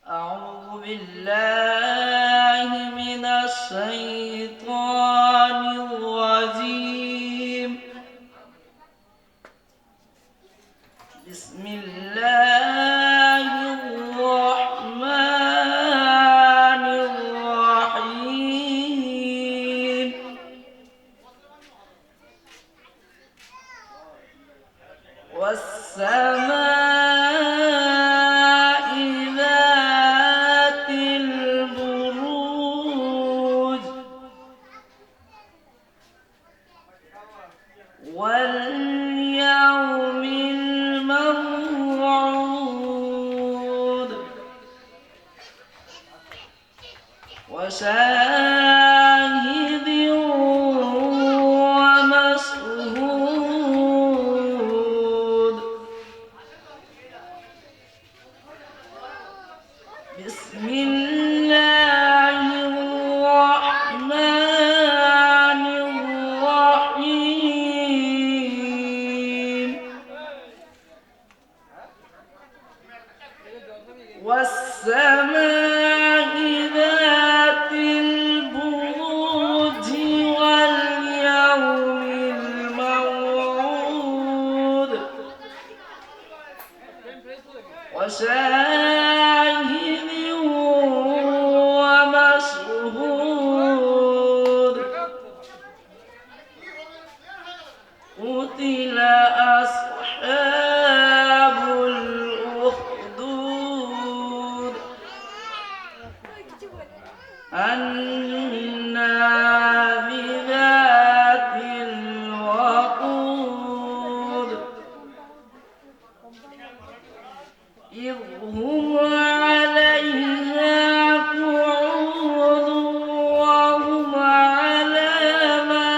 أعوذ بالله من الشيطان الرجيم. بسم الله الرحمن الرحيم. والسماء ذات البروج واليوم الموعود وشاهد ومشهود. بسم الله الرحمن الرحيم. والسماء ذات البروج واليوم الموعود وشاهد ومشهود. قتل أصحاب الأخدود النار ذات الوقود إذ هم عليها قعود وهم على ما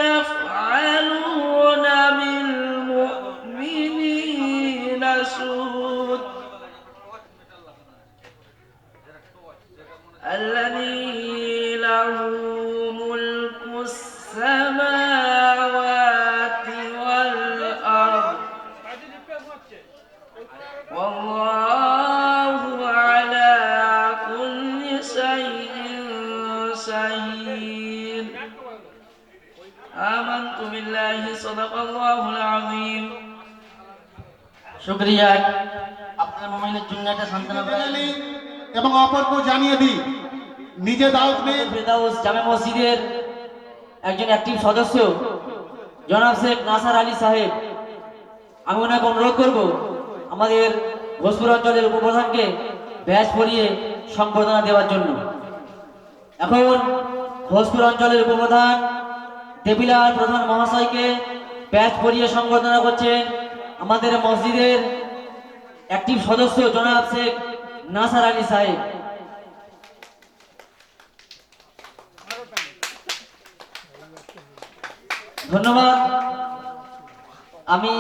يفعلون بالمؤمنين شهود. الذي له ملك السماوات والأرض والله على كل شيء شهيد. آمنت بالله صدق الله العظيم. শুকরিয়া। আপনার মোবাইলের জন্য একটা সান্ত্বনা এবং অপরকে জানিয়ে দিই নিজে দাওয়াত নিয়ে ফেরদাউস জামে মসজিদের একজন অ্যাক্টিভ সদস্য জনাব শেখ নাসার আলী সাহেব, আমি ওনাকে অনুরোধ করব আমাদের ভোজপুর অঞ্চলের উপপ্রধানকে ব্যাচ পরিয়ে সংবর্ধনা দেওয়ার জন্য। এখন ভোজপুর অঞ্চলের উপপ্রধান দেবিলাল প্রধান মহাশয়কে ব্যাচ পরিয়ে সংবর্ধনা করছেন আমাদের মসজিদের অ্যাক্টিভ সদস্য জনাব শেখ নাসার আলী সাহেব। ধন্যবাদ। আমি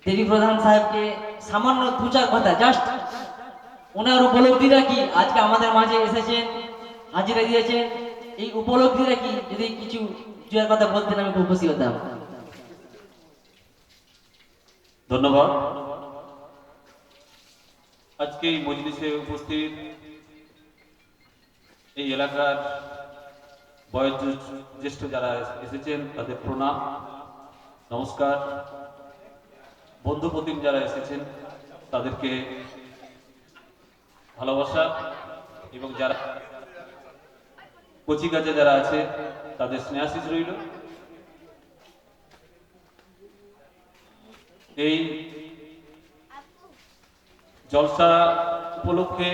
দেবী প্রধান সাহেবকে সামান্য দু চার কথা জাস্ট ওনার উপলব্ধিটা কি আজকে আমাদের মাঝে এসেছেন, হাজিরা দিয়েছেন, এই উপলব্ধিটা কি যদি কিছু দু এক কথা বলতেন আমি খুব খুশি হতাম। ধন্যবাদ। আজকে এই মজলিসে উপস্থিত এই এলাকার বয়োজ্যেষ্ঠ যারা এসেছেন তাদের প্রণাম, নমস্কার। বন্ধু প্রতিম যারা এসেছেন তাদেরকে ভালোবাসা, এবং যারা কচি কাজে যারা আছে তাদের স্নেহাশিস রইল। এই জলসা উপলক্ষে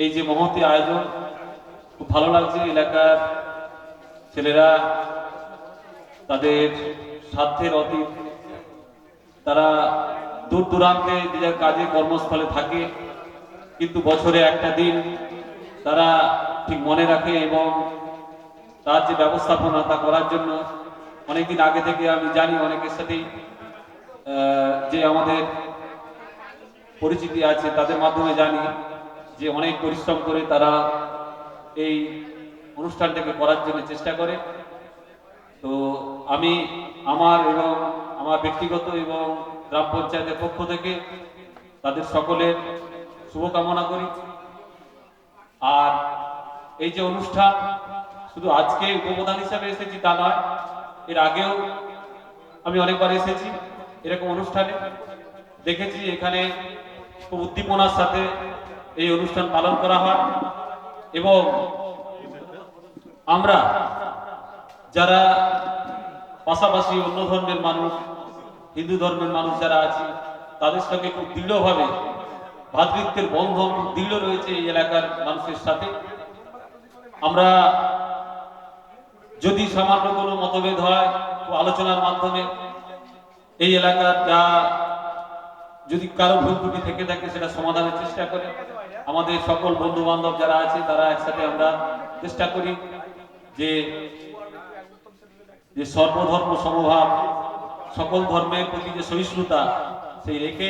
এই যে মহতী আয়োজন খুব ভালো লাগছে। এলাকার ছেলেরা তাদের সাধ্যের অতীত, তারা দূর দূরান্তে নিজের কাজে কর্মস্থলে থাকে, কিন্তু বছরে একটা দিন তারা ঠিক মনে রাখে এবং তার যে ব্যবস্থাপনা তা করার জন্য অনেকদিন আগে থেকে আমি জানি অনেকের সাথেই যে আমাদের পরিচিতি আছে তাদের মাধ্যমে জানি যে অনেক পরিশ্রম করে তারা এই অনুষ্ঠানটাকে করার জন্য চেষ্টা করে। তো আমি আমার এবং আমার ব্যক্তিগত এবং গ্রাম পঞ্চায়েতের পক্ষ থেকে তাদের সকলের শুভকামনা করি। আর এই যে অনুষ্ঠান, শুধু আজকে উপপ্রধান হিসাবে এসেছি তা নয়, এর আগেও আমি অনেকবার এসেছি এরকম অনুষ্ঠানে, দেখেছি এখানে খুব উদ্দীপনার সাথে এই অনুষ্ঠান পালন করা হয়। এবং আমরা যারা পাশাপাশি অন্য ধর্মের মানুষ, হিন্দু ধর্মের মানুষ যারা আছি, তাদের সঙ্গে খুব দৃঢ়ভাবে ভ্রাতৃত্বের বন্ধন খুব দৃঢ় রয়েছে এই এলাকার মানুষের সাথে। আমরা যদি সামান্য কোনো মতভেদ হয়, আলোচনার মাধ্যমে এই এলাকার যা যদি কারো ভুল ত্রুটি থেকে থাকে সেটা সমাধানের চেষ্টা করে। আমাদের সকল বন্ধু বান্ধব যারা আছে তারা একসাথে আমরা চেষ্টা করি যে যে সর্বধর্ম সমভাব, সকল ধর্মের প্রতি যে সহিষ্ণুতা সেই রেখে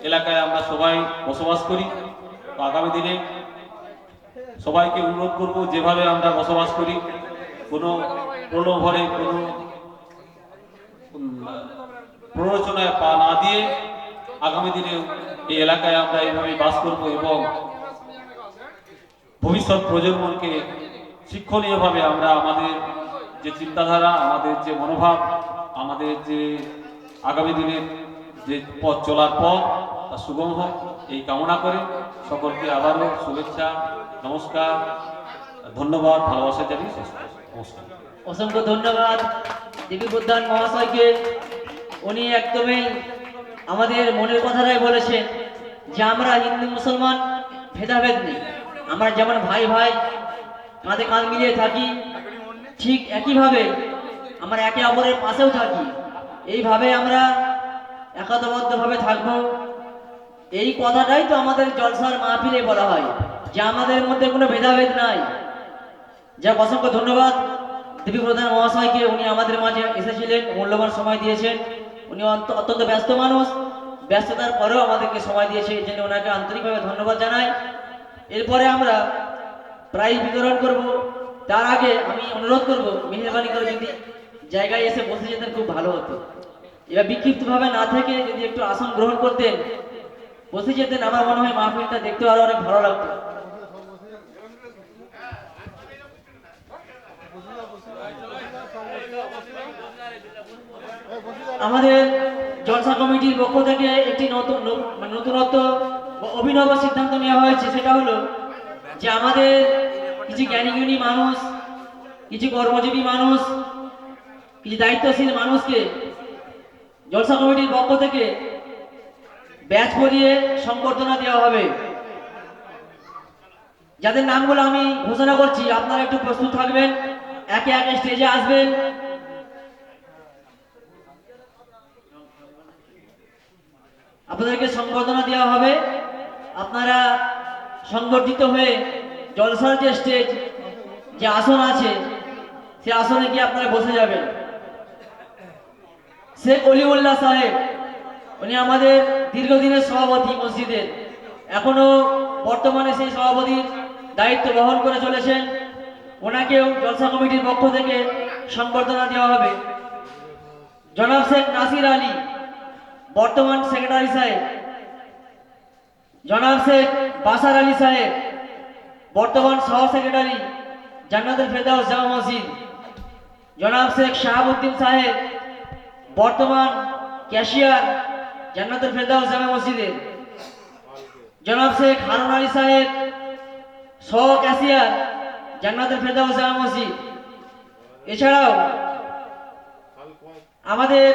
এলাকায় আমরা সবাই বসবাস করি। তো আগামী দিনে সবাইকে অনুরোধ করব, যেভাবে আমরা বসবাস করি কোনো প্রলোভনে, কোনো প্ররোচনায় পা না দিয়ে আগামী দিনে এই এলাকায় আমরা এইভাবে বাস করব এবং ভবিষ্যৎ প্রজন্মকে শিক্ষণীয়ভাবে আমরা আমাদের যে চিন্তাধারা, আমাদের যে মনোভাব, আমাদের যে আগামী দিনের যে পথ চলার পথ তা সুগম হোক এই কামনা করে সকলকে আবারও শুভেচ্ছা, নমস্কার, ধন্যবাদ, ভালোবাসা জানিয়ে শেষ করছি। নমস্কার। অসংখ্য ধন্যবাদ দিবি প্রধান মহাশয়কে। উনি একদমই আমাদের মনের কথাটাই বলেছেন যে আমরা হিন্দু মুসলমান ভেদাভেদ নেই, আমরা যেমন ভাই ভাই কাঁধে কাঁধ মিলিয়ে থাকি, ঠিক একইভাবে আমরা একে অপরের পাশেও থাকি। এইভাবে আমরা একতাবদ্ধভাবে থাকবো, এই কথাটাই তো আমাদের জলসার মাহফিলে বলা হয় যে আমাদের মধ্যে কোনো ভেদাভেদ নাই। যাক, অসংখ্য ধন্যবাদ দেবী প্রধান মহাশয়কে। উনি আমাদের মাঝে এসেছিলেন, মূল্যবান সময় দিয়েছেন। উনি অত্যন্ত ব্যস্ত মানুষ, ব্যস্ততার পরেও আমাদেরকে সময় দিয়েছে, এই জন্য ওনাকে আন্তরিকভাবে ধন্যবাদ জানাই। এরপরে আমরা প্রাইজ বিতরণ করব। তার আগে আমি অনুরোধ করব, মেহরবানি করে যদি জায়গায় এসে বসে যেতেন খুব ভালো হতো। এবার বিক্ষিপ্তভাবে না থেকে যদি একটু আসন গ্রহণ করতেন, বসে যেতেন, আমার মনে হয় মাহফিলটা দেখতে আরো অনেক ভালো লাগতো। আমাদের জলসা কমিটির পক্ষ থেকে একটি নতুনত্ব অভিনব সিদ্ধান্ত নেওয়া হয়েছে। সেটা হলো যে আমাদের কিছু জ্ঞানীগুণী মানুষ, কিছু কর্মজীবী মানুষ, কিছু দায়িত্বশীল মানুষকে জলসা কমিটির পক্ষ থেকে ব্যাচ পরিয়ে সংবর্ধনা দেওয়া হবে। যাদের নামগুলো আমি ঘোষণা করছি, আপনারা একটু প্রস্তুত থাকবেন, একে একে স্টেজে আসবেন। আপনাদেরকে সংবর্ধনা দেওয়া হবে। আপনারা সংবর্ধিত হয়ে জলসার যে স্টেজ, যে আসন আছে, সে আসনে গিয়ে আপনারা বসে যাবেন। শেখ অলিউল্লাহ সাহেব, উনি আমাদের দীর্ঘদিনের সভাপতি মসজিদের, এখনো বর্তমানে সেই সভাপতির দায়িত্ব বহন করে চলেছেন। ওনাকেও জলসা কমিটির পক্ষ থেকে সংবর্ধনা দেওয়া হবে। জনাব শেখ নাসির আলী, বর্তমান সেক্রেটারি সাহেব। জনাব শেখ বাসার আলী সাহেব, বর্তমান সহ সেক্রেটারি, জান্নাতুল ফেরদাউস জামা মসজিদ। জনাব শেখ শাহাবুদ্দিন সাহেব, বর্তমান ক্যাশিয়ার, জান্নাতুল ফেরদাউস জামা মসজিদের। জনাব শেখ হারুন আলী সাহেব, সহ ক্যাশিয়ার, জান্নাতুল ফেরদাউস জামা মসজিদ। এছাড়াও আমাদের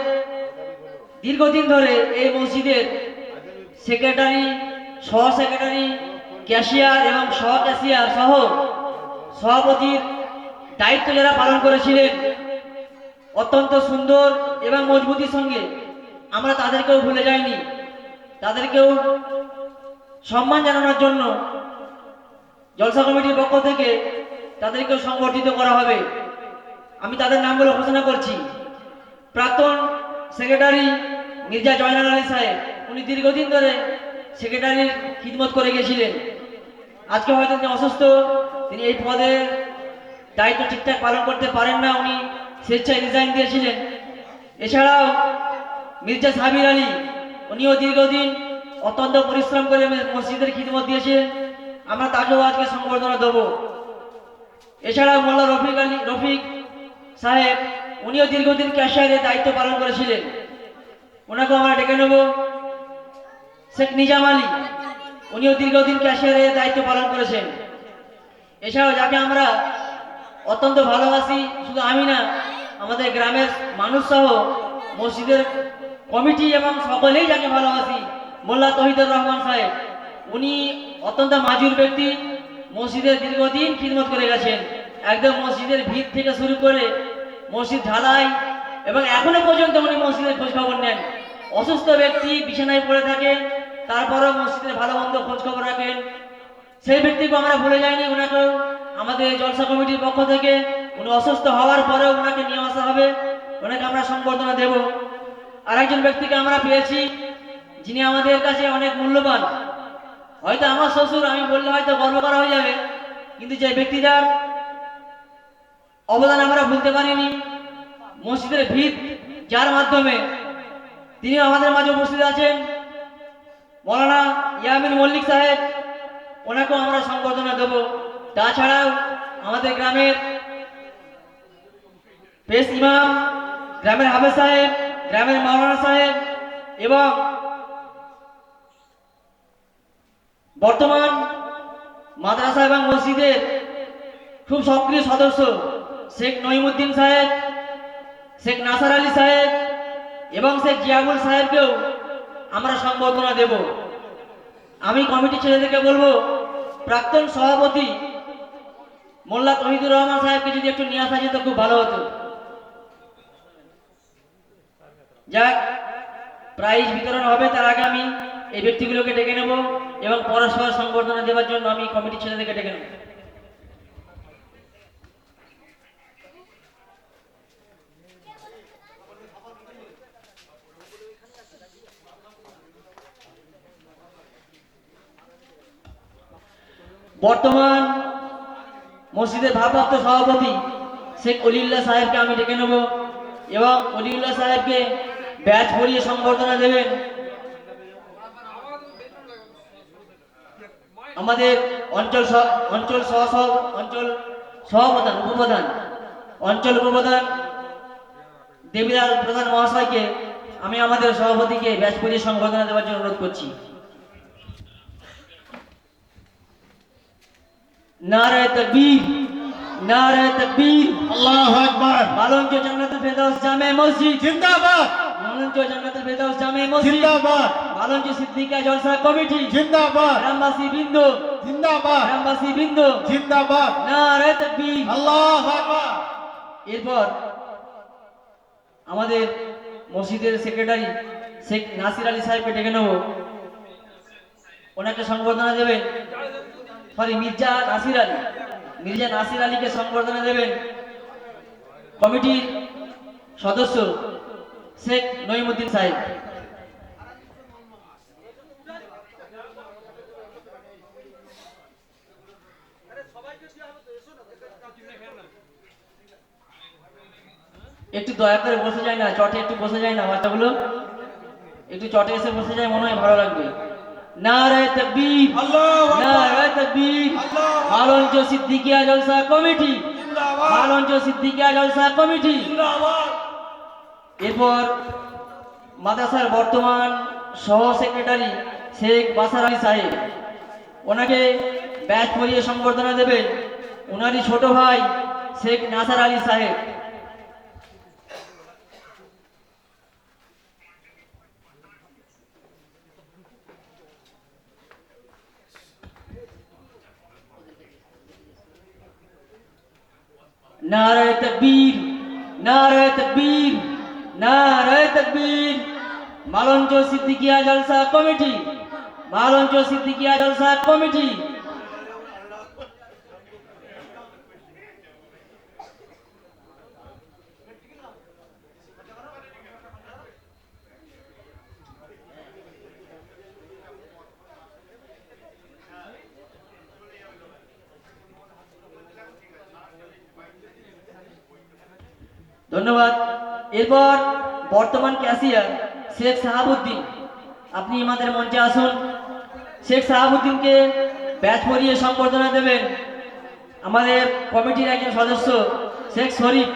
দীর্ঘদিন ধরে এই মসজিদের সেক্রেটারি, সহ সেক্রেটারি, ক্যাশিয়ার এবং সহ ক্যাশিয়ার সহ সভাপতির দায়িত্ব যারা পালন করেছিলেন অত্যন্ত সুন্দর এবং মজবুতির সঙ্গে, আমরা তাদেরকেও ভুলে যাইনি। তাদেরকেও সম্মান জানানোর জন্য জলসা কমিটির পক্ষ থেকে তাদেরকেও সংবর্ধিত করা হবে। আমি তাদের নামগুলো ঘোষণা করছি। প্রাক্তন সেক্রেটারি মির্জা জয়নাল আলী সাহেব, উনি দীর্ঘদিন ধরে সেক্রেটারির খিদমত করে গেছিলেন। আজকে হয়তো তিনি অসুস্থ, তিনি এই পদের দায়িত্ব ঠিকঠাক পালন করতে পারেন না, উনি স্বেচ্ছায় রিজাইন দিয়েছিলেন। এছাড়াও মির্জা সাবির আলী, উনিও দীর্ঘদিন অত্যন্ত পরিশ্রম করে মসজিদের খিদমত দিয়েছেন, আমরা তাকেও আজকে সংবর্ধনা দেবো। এছাড়াও মোল্লা রফিক সাহেব, উনিও দীর্ঘদিন ক্যাশিয়ারের দায়িত্ব পালন করেছিলেন, ওনাকেও আমরা ডেকে নেব। শেখ নিজাম আলী, উনিও দীর্ঘদিন ক্যাশিয়ারের দায়িত্ব পালন করেছেন। এছাড়াও যাকে আমরা অত্যন্ত ভালোবাসি, শুধু আমি না, আমাদের গ্রামের মানুষ সহ মসজিদের কমিটি এবং সকলেই যাকে ভালোবাসি, মোল্লা তহিদুর রহমান সাহেব, উনি অত্যন্ত মাজুর ব্যক্তি, মসজিদের দীর্ঘদিন খিদমত করে গেছেন। একদম মসজিদের ভিত থেকে শুরু করে মসজিদ ঢালাই এবং এখনো পর্যন্ত উনি মসজিদের খোঁজ খবর নেন। অসুস্থ ব্যক্তি বিছানায় পড়ে থাকে, তারপরেও মসজিদের ভালো মন্দ খোঁজ খবর রাখেন। সেই ব্যক্তিকে আমরা ভুলে যাইনি, ওনাকেও আমাদের জলসা কমিটির পক্ষ থেকে উনি অসুস্থ হওয়ার পরেও ওনাকে নিয়ে আসা হবে, ওনাকে আমরা সংবর্ধনা দেব। আর একজন ব্যক্তিকে আমরা পেয়েছি যিনি আমাদের কাছে অনেক মূল্যবান, হয়তো আমার শ্বশুর, আমি বললে হয়তো গর্ব করা হয়ে যাবে, কিন্তু যে ব্যক্তিটার অবদান আমরা ভুলতে পারিনি, মসজিদের ভিত যার মাধ্যমে তিনি আমাদের মাঝে উপস্থিত আছেন, মৌলানা ইয়ামিন মল্লিক সাহেব, ওনাকেও আমরা সংবর্ধনা দেব। তাছাড়াও আমাদের গ্রামের পেশ ইমাম, গ্রামের হাফেজ সাহেব, গ্রামের মৌলানা সাহেব এবং বর্তমান মাদ্রাসা এবং মসজিদের খুব সক্রিয় সদস্য শেখ নঈমুদ্দিন সাহেব, শেখ নাসার আলী সাহেব এবং শেখ জিয়াবুল সাহেবকেও আমরা সংবর্ধনা দেব। আমি কমিটি ছেলেদেরকে বলবো, প্রাক্তন সভাপতি মোল্লা তহিদুর রহমান সাহেবকে যদি একটু নিয়ে আসা যেত খুব ভালো হতো। যাক, প্রাইজ বিতরণ হবে, তার আগে আমি এই ব্যক্তিগুলোকে ডেকে নেব এবং পরস্পর সংবর্ধনা দেওয়ার জন্য আমি কমিটি ছেলেদেরকে ডেকে নেব। বর্তমান মসজিদের ভারপ্রাপ্ত সভাপতি শেখ অলিউল্লাহ সাহেবকে আমি ডেকে নেব এবং অলিউল্লাহ সাহেবকে ব্যাচ পরিয়ে সংবর্ধনা দেবেন আমাদের অঞ্চল উপপ্রধান দেবীলাল প্রধান মহাশয়কে আমি আমাদের সভাপতিকে ব্যাচ পরিয়ে সংবর্ধনা দেওয়ার জন্য অনুরোধ করছি। নারায়ে তাকবীর, নারায়ে তাকবীর, আল্লাহু আকবার। মালঞ্চ জান্নাতুল ফেরদাউস জামে মসজিদ জিন্দাবাদ, মালঞ্চ জান্নাতুল ফেরদাউস জামে মসজিদ জিন্দাবাদ, মালঞ্চ সিদ্দিকিয়া জলসা কমিটি জিন্দাবাদ, গ্রামবাসী বৃন্দ, জিন্দাবাদ, গ্রামবাসী বৃন্দ, জিন্দাবাদ, নারায়ে তাকবীর, আল্লাহু আকবার। এরপর আমাদের মসজিদের সেক্রেটারি শেখ নাসির আলী সাহেবকে ডেকে নেব, ওনাকে সংবর্ধনা দেবেন। মির্জা নাসির আলীকে সংবর্ধনা দেবেন কমিটির সদস্য শেখ নঈমুদ্দিন সাহেব। একটু দয়া করে বসে যায় না, চটে একটু বসে যায় না, বাচ্চাগুলো একটু চটে এসে বসে যায়, মনে হয় ভালো লাগবে। নারায়ে তাকবীর, নারায়ে তাকবীর, মালঞ্চ সিদ্দিকিয়া জলসা কমিটি, মালঞ্চ সিদ্দিকিয়া জলসা কমিটি। এরপর মাদ্রাসার বর্তমান সহ সেক্রেটারি শেখ বাসার আলী সাহেব, ওনাকে ব্যাচ পরিয়ে সংবর্ধনা দেবেন ওনারই ছোট ভাই শেখ নাসার আলী সাহেব। नारे तकबीर, नारे तकबीर, नारे तकबीर। मालंच सिद्दीकिया जलसा कमिटी, मालंच सिद्दीकिया जलसा कमिटी। ধন্যবাদ। এরপর বর্তমান ক্যাশিয়ার শেখ সাহাবুদ্দিন, আপনি আমাদের মঞ্চে আসুন। শেখ সাহাবুদ্দিনকে ব্যাচ পরিয়ে সম্বর্ধনা দেবেন আমাদের কমিটির একজন সদস্য শেখ শরীফ।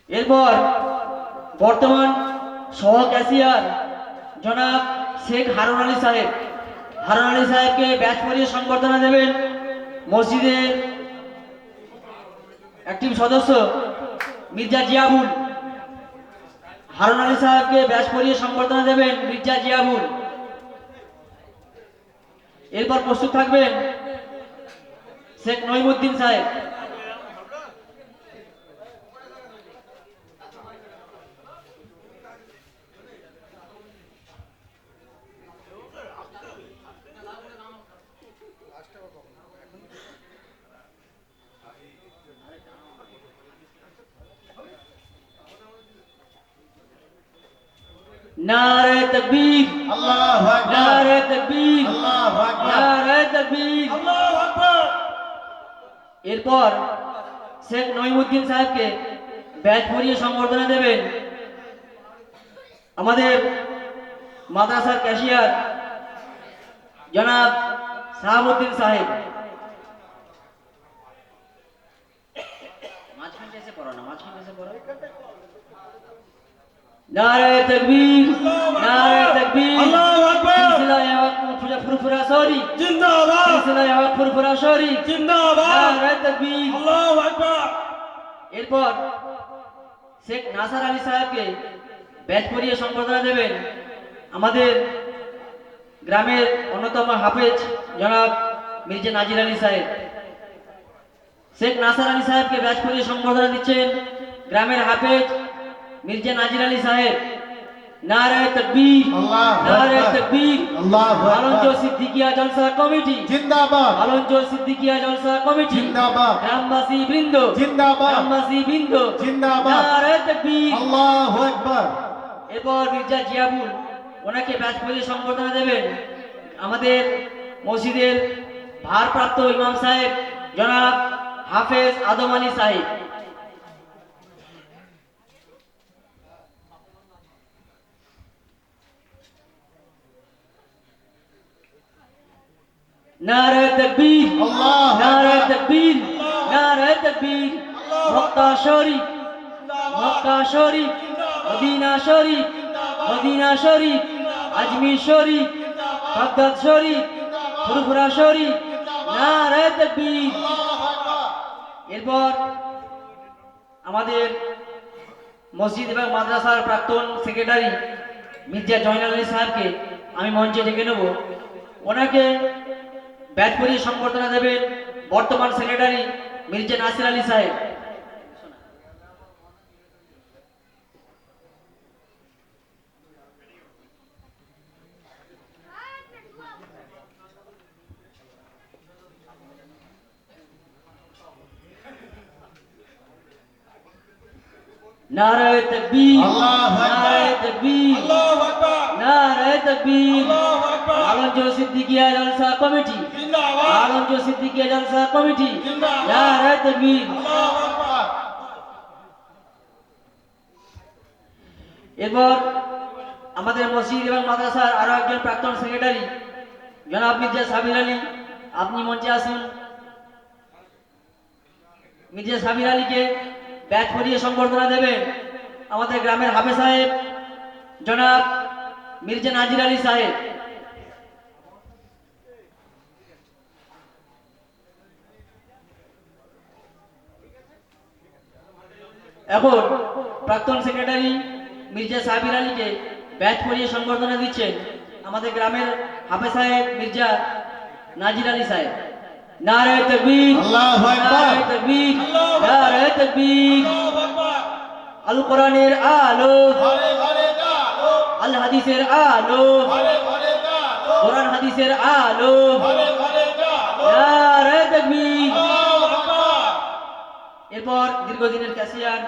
এরপর বর্তমান সহ ক্যাশিয়ার জনাব শেখ হারুন আলী সাহেব, হারুন আলী সাহেবকে ব্যাচ পরিয়ে সংবর্ধনা দেবেন মসজিদের অ্যাক্টিভ সদস্য মির্জা জিয়াবুল। হারুন আলী সাহেবকে ব্যাচ পরিয়ে সংবর্ধনা দেবেন মির্জা জিয়াবুল। এরপর প্রস্তুত থাকবেন শেখ নইমুদ্দিন সাহেব। नारे तकबीर, আল্লাহু আকবার, नारे तकबीर, আল্লাহু আকবার, नारे तकबीर। আল্লাহু আকবার। এরপর শেখ নইমুদ্দিন সাহেবকে ব্যাচ পরিয়ে সম্বর্ধনা দেবেন আমাদের মাদ্রাসার ক্যাশিয়ার জনাব সাহাবুদ্দিন সাহেব। মাঝখানটা এসে পড়ো না, মাঝখানটা এসে পড়ো। नारे तकबीर, नारे तकबीर, আল্লাহু আকবার, सिलसिला हक फुरफुरा शौरी, জিন্দাবাদ, सिलसिला हक फुरफुरा शौरी, জিন্দাবাদ, नारे तकबीर। আল্লাহু আকবার। এরপর শেখ নাসার আলী সাহেবকে ব্যাচ পরিয়ে সম্বর্ধনা দেবেন আমাদের গ্রামের অন্যতম হাফেজ জনাব মির্জা নাজির আলী সাহেব। শেখ নাসার আলী সাহেবকে ব্যাচ পরিয়ে সম্বর্ধনা দিচ্ছেন গ্রামের হাফেজ মির্জা নাজির আলী সাহেব। নারে তাকবীর, আল্লাহু নারে আকবার, তাকবীর। আল্লাহু আলঞ্জ আকবার, সিদ্দিকিয়া জলসা কমিটি, জিন্দাবাদ, আলঞ্জ সিদ্দিকিয়া জলসা কমিটি, জিন্দাবাদ, গ্রামবাসী বৃন্দ, জিন্দাবাদ, গ্রামবাসী বৃন্দ, জিন্দাবাদ, নারে তাকবীর। আল্লাহু আকবার। এরপর মির্জা জিয়াবুল ওনাকে ব্যাচ পরিয়ে সম্বর্ধনা দেবেন আমাদের মসজিদের ভারপ্রাপ্ত ইমাম সাহেব জনাব হাফেজ আদম আলী সাহেব। नारे तकबीर, আল্লাহু नारे আকবার, तकबीर, नारे तकबीर। मक्का शरीफ, मक्का शरीफ, मदीना शरीफ, मदीना शरीफ, अजमेर शरीफ, बगदाद शरीफ, फुरफुरा शरीफ। नारे तकबीर। এরপর আমাদের মসজিদ এবং মাদ্রাসার প্রাক্তন সেক্রেটারি মির্জা জয়নাল আলী সাহেবকে আমি মঞ্চে ডেকে নেব। ওনাকে ব্যাচ পরিয়ে সম্বর্ধনা দেবেন বর্তমান সেক্রেটারি মির্জা নাসির আলী সাহেব। नारे तकबीर, আল্লাহু আকবার, नारे तकबीर, আল্লাহু আকবার, नारे तकबीर। আল্লাহু আকবার, আলঞ্জ সিদ্দিকিয়া জলসা কমিটি, জিন্দাবাদ, আলঞ্জ সিদ্দিকিয়া জলসা কমিটি, জিন্দাবাদ, নারে তকবীর। আল্লাহু আকবার। এরপর আমাদের মসজিদ এবং মাদ্রাসার আরো একজন প্রাক্তন সেক্রেটারি জনাব মির্জা সাবির আলী, আপনি মঞ্চে আসুন। মির্জা সাবির আলীকে ব্যাচ পরিয়ে সম্বর্ধনা দেবেন আমাদের গ্রামের হাফেজ সাহেব জনাব মির্জা নাজির আলী সাহেব। এখন প্রাক্তন সেক্রেটারি মির্জা সাবির আলীকে ব্যাচ পরিয়ে সম্বর্ধনা দিচ্ছেন আমাদের গ্রামের হাফেজ সাহেব মির্জা নাজির আলী সাহেব। নারে তাকবীর, আল্লাহু আকবার। নারে তাকবীর, নারে তাকবীর। আল কোরআনের আলো, ঘরে ঘরে আলো, আল হাদিসের আলো, ঘরে ঘরে আলো, কোরআন হাদিসের আলো। ঘরে ঘরে আলো। নারে তাকবীর। আল্লাহু আকবার। এরপর দীর্ঘদিনের ক্যাশিয়ার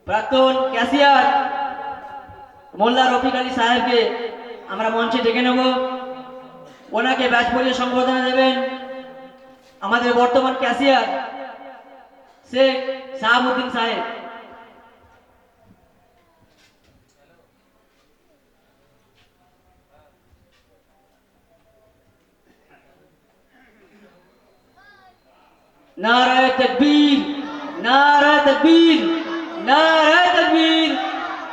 প্রাক্তন ক্যাশিয়ার মোল্লা রফিক আলী সাহেবকে আমরা মঞ্চে ডেকে নেব। ওনাকে ব্যাচ পরিয়ে সম্বোধনা দেবেন আমাদের বর্তমান ক্যাশিয়ার শেখ শাহাবুদ্দিন সাহেব। नारे तकबीर, नारे तकबीर, नारे तकबीर।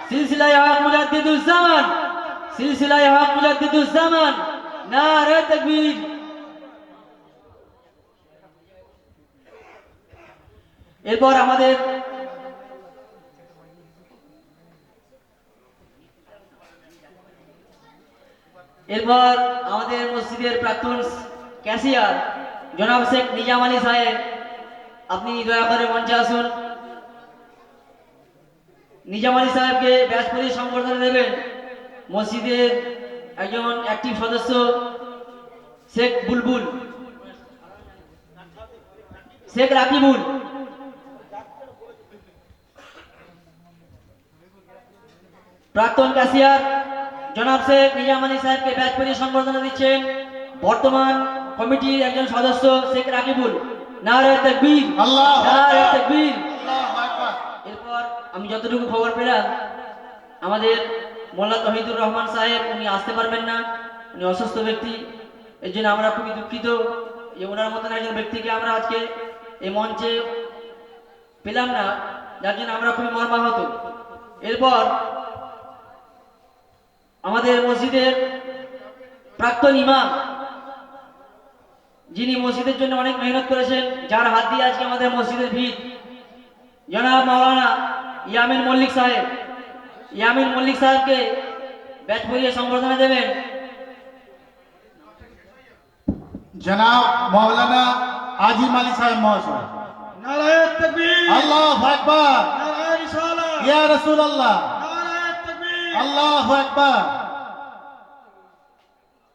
सिलसिला हक मुजद्दिदुज़्ज़मान, सिलसिला हक मुजद्दिदुज़्ज़मान। नारे तकबीर। এরপর আমাদের মসজিদের প্রাক্তন ক্যাশিয়ার জনাব শেখ নিজাম আলী সাহেব, আপনি দয়া করে মঞ্চে আসুন। নিজাম আলী সাহেবকে ব্যাচ পরিয়ে সম্বর্ধনা দেবেন মসজিদের একজন অ্যাক্টিভ সদস্য শেখ বুলবুল, শেখ রাকিবুল। প্রাক্তন ক্যাশিয়ার জনাব শেখ নিজাম আলী সাহেবকে ব্যাচ পরিয়ে সম্বর্ধনা দিচ্ছেন বর্তমান কমিটির একজন সদস্য শেখ রাকিবুল। নারে তাকবীর, আল্লাহু আকবার। নারে তাকবীর। আল্লাহু আকবার। এরপর আমি যতটুকু খবর পেলাম আমাদের মোল্লা তহিদুর রহমান সাহেব উনি আসতে পারবেন না, উনি অসুস্থ ব্যক্তি। এর জন্য আমরা খুবই দুঃখিত যে ওনার মতন একজন ব্যক্তিকে আমরা আজকে এই মঞ্চে পেলাম না, যার জন্য আমরা খুবই মর্মাহত। এরপর আমাদের মসজিদের প্রাক্তন ইমাম, যিনি মসজিদের জন্য অনেক মেহনত করেছেন, যার হাত দিয়ে আজকে আমাদের মসজিদের ভিত, জনাব মাওলানা ইয়ামিন মল্লিক সাহেব। ইয়ামিন মল্লিক সাহেবকে ব্যাচ পরিয়ে সম্বর্ধনা দেবেন জনাব মৌলানা আজিম আলী সাহেব মহাশয়। নারায়ে তাকবীর, আল্লাহু আকবার। নারায়ে রিসালাত, ইয়া রাসূলুল্লাহ। নারায়ে তাকবীর, আল্লাহু আকবার।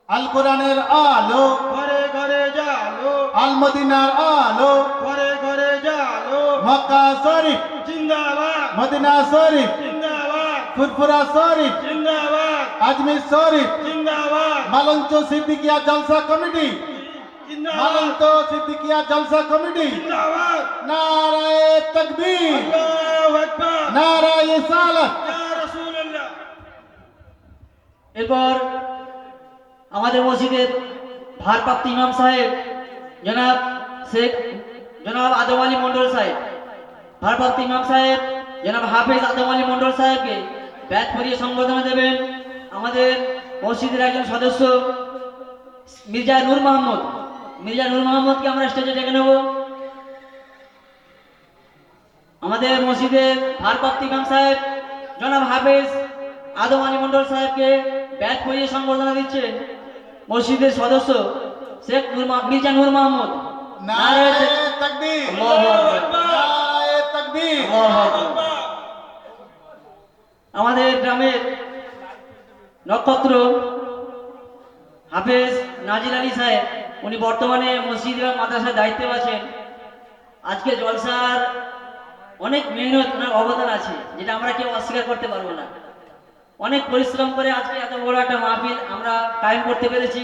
আল কোরআনের আলো, ঘরে ঘরে জালো, আল মদিনার আলো, ঘরে ঘরে জালো। মক্কা শরীফ, জিন্দাবাদ, মদিনা শরীফ, জিন্দাবাদ, ফুরফুরা শরীফ, জিন্দাবাদ, আজমির শরীফ, জিন্দাবাদ, মালঞ্চ সিদ্দিকিয়া জলসা কমিটি, জিন্দাবাদ, মালঞ্চ সিদ্দিকিয়া জলসা কমিটি। জিন্দাবাদ। নারায়ে তাকবীর, আল্লাহু আকবার, নারায়ে রিসালাত। ইয়া রাসূলুল্লাহ। এরপর আমাদের মসজিদের ভারপ্রাপ্ত ইমাম সাহেব জনাব আদম আলী মন্ডল সাহেব, ভারপ্রাপ্ত ইমাম সাহেব জনাব হাফেজ আদম আলী মন্ডল সাহেবকে ব্যাচ পরিয়ে সম্বোধনা দেবেন আমাদের মসজিদের একজন সদস্য মির্জা নূর মোহাম্মদ। মির্জা নূর মোহাম্মদকে আমরা স্টেজে ডেকে নেব। আমাদের মসজিদের ভারপ্রাপ্ত ইমাম সাহেব জনাব হাফেজ আদম আলী মন্ডল সাহেবকে ব্যাচ পরিয়ে সম্বর্ধনা দিচ্ছেন মসজিদের সদস্য শেখ মির্জা নূর মোহাম্মদ। নারায়ে তাকবীর, আল্লাহু আকবার। নারায়ে তাকবীর। আল্লাহু আকবার। আমাদের গ্রামের নক্ষত্র হাফেজ নাজির আলী সাহেব, উনি বর্তমানে মসজিদ এবং মাদ্রাসার দায়িত্বে আছেন। আজকে জলসার অনেক মেহনত, ওনার অবদান আছে, যেটা আমরা কেউ অস্বীকার করতে পারবো না। অনেক পরিশ্রম করে আজকে এত বড় একটা মাহফিল আমরা কায়েম করতে পেরেছি।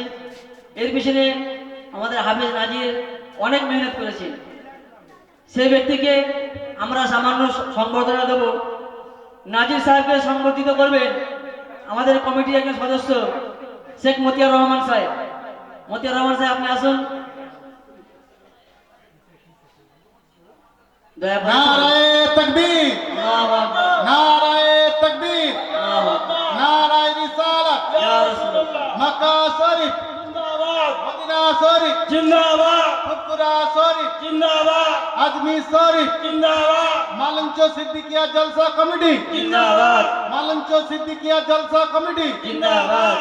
এর পিছনে আমাদের হাফেজ নাজির অনেক মেহনত করেছেন। সেই ব্যক্তিকে আমরা সামান্য সংবর্ধনা দেব। নাজির সাহেবকে সংবর্ধিত করবেন আমাদের কমিটির একজন সদস্য শেখ মতিয়ার রহমান সাহেব। মতিয়ার রহমান সাহেব, আপনি আসুন। দয়া করে নারায়ে তাকবীর, আল্লাহু আকবার, নারায়ে তাকবীর, আল্লাহু আকবার। নারায়ে রিসালাত। ইয়া রাসূলুল্লাহ। মক্কা শরীফ, জিন্দাবাদ, মদিনা শরীফ, জিন্দাবাদ, ফুরফুরা শরীফ, জিন্দাবাদ, আজমির শরীফ, জিন্দাবাদ, মালঞ্চ সিদ্দিকিয়া জলসা কমিটি, জিন্দাবাদ, মালঞ্চ সিদ্দিকিয়া জলসা কমিটি। জিন্দাবাদ।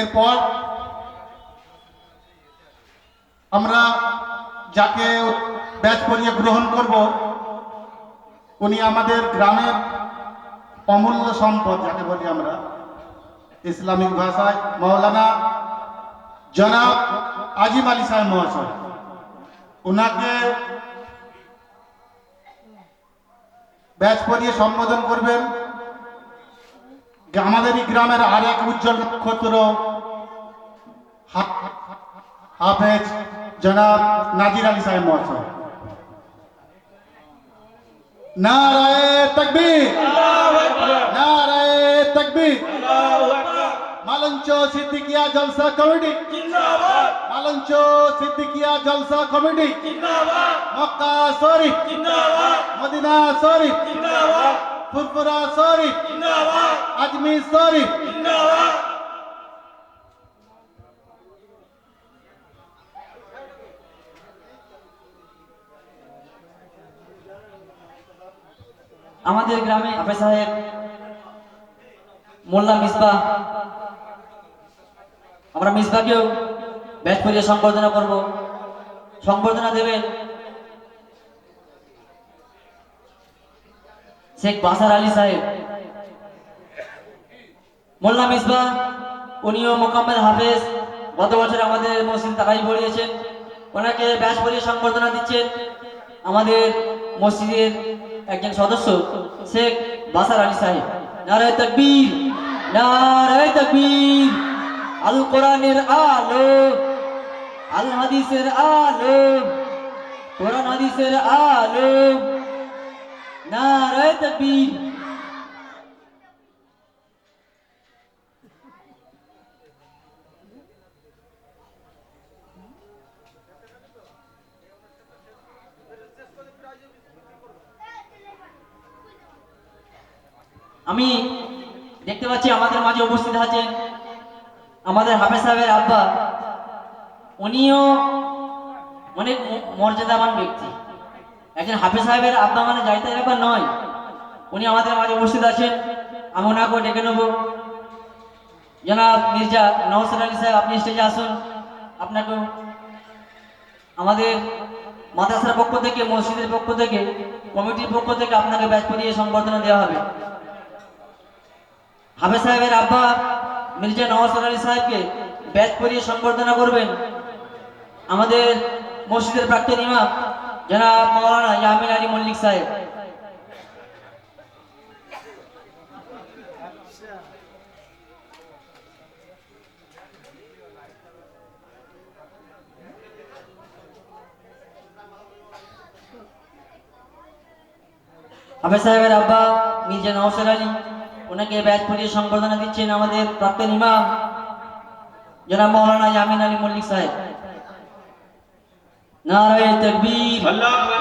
এরপর আমরা যাকে ব্যাচ পরিয়ে গ্রহণ করব উনি আমাদের গ্রামের অমূল্য সম্পদ যাকে বলি আমরা ইসলামিক ভাষায় মাওলানা জনাব আজিম আলী সাহেব মহাশয়। ওনাকে ব্যাচ পরিয়ে সম্বোধন করবেন আমাদেরই গ্রামের আর এক উজ্জ্বল নক্ষত্র হাফেজ জনাব নাজির আলী সাহেব মহাশয়। নারায়ে তাকবীর, নারায়ে তাকবীর। মালঞ্চ সিদ্দিকিয়া জলসা কমিটি জিন্দাবাদ, মালঞ্চ সিদ্দিকিয়া জলসা কমিটি জিন্দাবাদ, মক্কা শরীফ জিন্দাবাদ, মদিনা শরীফ জিন্দাবাদ, ফুরফুরা শরীফ জিন্দাবাদ, আজমির শরীফ। জিন্দাবাদ। আমাদের গ্রামে হাফেজ সাহেব মোল্লা মিসবাহ, আমরা মিসবাহকেও ব্যাচ পরিয়ে সংবর্ধনা করব। সংবর্ধনা দেবেন শেখ বাসার আলী সাহেব। মোল্লা মিসবাহ উনিও মোকাম্মেল হাফেজ, গত বছর আমাদের মসজিদ তারাই পড়িয়েছেন। ওনাকে ব্যাচ পরিয়ে সংবর্ধনা দিচ্ছেন আমাদের মসজিদের একজন সদস্য শেখ বাসার আলী সাহেব। নারায়ে তাকবীর, নারায়ে তাকবীর। আল কোরআনের আলো, আল হাদিসের আলো, কোরআন হাদিসের আলো। নারায়ে তাকবীর। আমি দেখতে পাচ্ছি আমাদের মাঝে উপস্থিত আছেন আমাদের হাফেজ সাহেবের আব্বা। উনিও অনেক মর্যাদাবান ব্যক্তি। একজন হাফেজ সাহেবের আব্বা মানে যাইতে ব্যাপার নয়। উনি আমাদের মাঝে উপস্থিত আছেন। আমি ওনাকে ডেকে নেব। জনাব মির্জা নওশাদ আলী সাহেব, আপনি স্টেজে আসুন। আপনাকে আমাদের মাদ্রাসার পক্ষ থেকে, মসজিদের পক্ষ থেকে, কমিটির পক্ষ থেকে আপনাকে ব্যাচ পরিয়ে সংবর্ধনা দেওয়া হবে। হাফেজ সাহেবের আব্বা মির্জা নওশাদ আলী সাহেবকে ব্যাচ পরিয়ে সংবর্ধনা করবেন আমাদের মসজিদের প্রাক্তন ইমাম জনাব মাওলানা ইয়ামিন আলী মল্লিক সাহেব। হাফেজ সাহেবের আব্বা মির্জা নওশাদ আলী, ওনাকে ব্যাচ পরিয়ে সংবর্ধনা দিচ্ছেন আমাদের প্রাক্তন ইমাম জনাব মাওলানা ইয়ামিন আলী মল্লিক সাহেব। নারায়ে তাকবীর,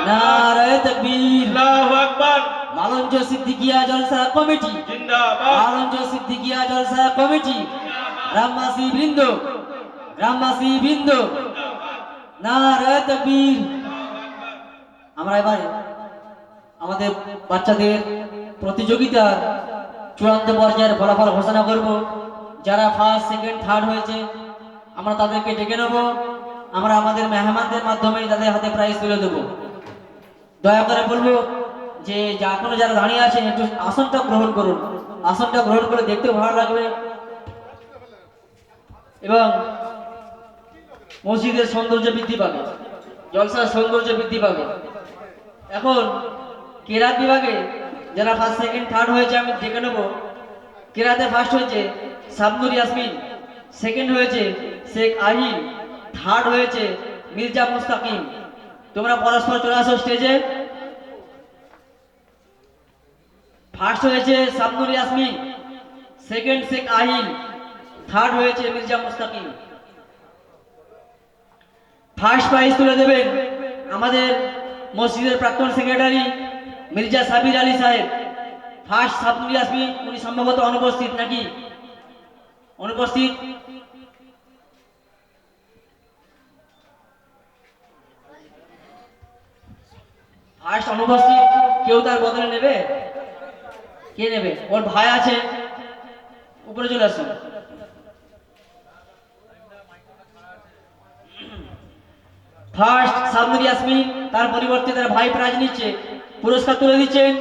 নারায়ে তাকবীর। আল্লাহু আকবার, মালঞ্চ সিদ্দিকিয়া জলসা কমিটি জিন্দাবাদ, মালঞ্চ সিদ্দিকিয়া জলসা কমিটি। গ্রামবাসী বৃন্দ, গ্রামবাসী বৃন্দ, নারায়ে তাকবীর। আমরা এবারে আমাদের বাচ্চাদের প্রতিযোগিতার চূড়ান্ত পর্যায়ের ফলাফল ঘোষণা করব। যারা ফার্স্ট, সেকেন্ড, থার্ড হয়েছে আমরা তাদেরকে ডেকে নেব। আমরা আমাদের মেহমানদের মাধ্যমে তাদের হাতে প্রাইজ তুলে দেব। দয়া করে বলবো যে এখনো যারা দাঁড়িয়ে আছেন একটু আসনটা গ্রহণ করুন। আসনটা গ্রহণ করে দেখতে ভালো লাগবে এবং মসজিদের সৌন্দর্য বৃদ্ধি পাবে, জলসার সৌন্দর্য বৃদ্ধি পাবে। এখন কেরাত বিভাগে যারা ফার্স্ট, সেকেন্ড, থার্ড হয়েছে আমি ডেকে নেব। কেরাতে ফার্স্ট হয়েছে শাবনুর ইয়াসমিন, সেকেন্ড হয়েছে শেখ আহিল, থার্ড হয়েছে মির্জা মুস্তাকিম। তোমরা পরস্পর চলে আসো স্টেজে। ফার্স্ট হয়েছে শাবনুর ইয়াসমিন, সেকেন্ড শেখ আহিল, থার্ড হয়েছে মির্জা মুস্তাকিম। ফার্স্ট প্রাইজ তুলে দেবেন আমাদের মসজিদের প্রাক্তন সেক্রেটারি মির্জা সাবির আলী সাহেব। ফার্স্ট শাবনুর ইয়াসমিন, উনি সম্ভবত অনুপস্থিত নাকি? অনুপস্থিত। ফার্স্ট অনুপস্থিত, কেউ তার বদলে নেবে? কে নেবে? ওর ভাই আছে, উপরে চলে আসুন। ফার্স্ট সাবনুর ইয়াসমিন, তার পরিবর্তে তার ভাই প্রাইজ নিচ্ছে। পুরস্কার তুলে দিচ্ছেন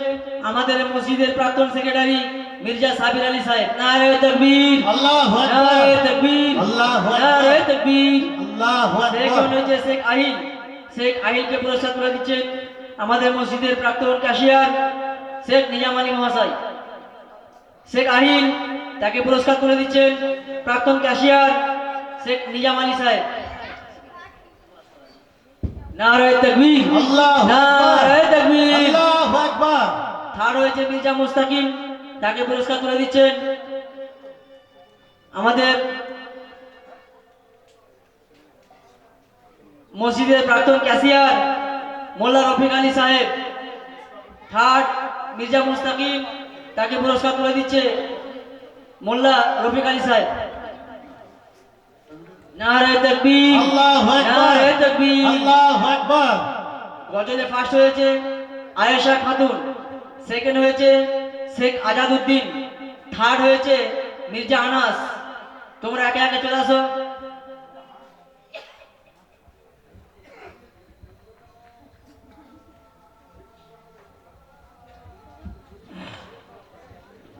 আমাদের মসজিদের প্রাক্তন সেক্রেটারি মির্জা সাবির আলী সাহেব। নারে তাকবীর, আল্লাহু আকবার, নারে তাকবীর, আল্লাহু আকবার, নারে তাকবীর। আল্লাহু সেকেন্ড আকবার। হচ্ছে শেখ আহিল। শেখ আহিলকে পুরস্কার তুলে দিচ্ছেন আমাদের মসজিদের প্রাক্তন ক্যাশিয়ার শেখ নিজাম আলী মহাশয়। শেখ আহিল, তাকে পুরস্কার তুলে দিচ্ছেন প্রাক্তন ক্যাশিয়ার শেখ নিজাম আলী সাহেব। নারে তাকবীর, আল্লাহু আকবার, নারে তাকবীর। আল্লাহু আকবার। থার্ড হয়েছে মির্জা মুস্তাকিম, তাকে পুরস্কার তুলে দিচ্ছেন আমাদের মসজিদের প্রাক্তন ক্যাশিয়ার মোল্লা রফিক আলী সাহেব। থার্ড মির্জা মুস্তাকিম, তাকে পুরস্কার তুলে দিচ্ছে মোল্লা রফিক আলী সাহেব। নারে তাকবীর, আল্লাহু আকবার, নারে তাকবীর। আল্লাহু আকবার। গজলে ফার্স্ট হয়েছে আয়েশা খাতুন, সেকেন্ড হয়েছে শেখ আজাদউদ্দিন, থার্ড হয়েছে মির্জা আনাস। তোমরা একে একে চলে আসো।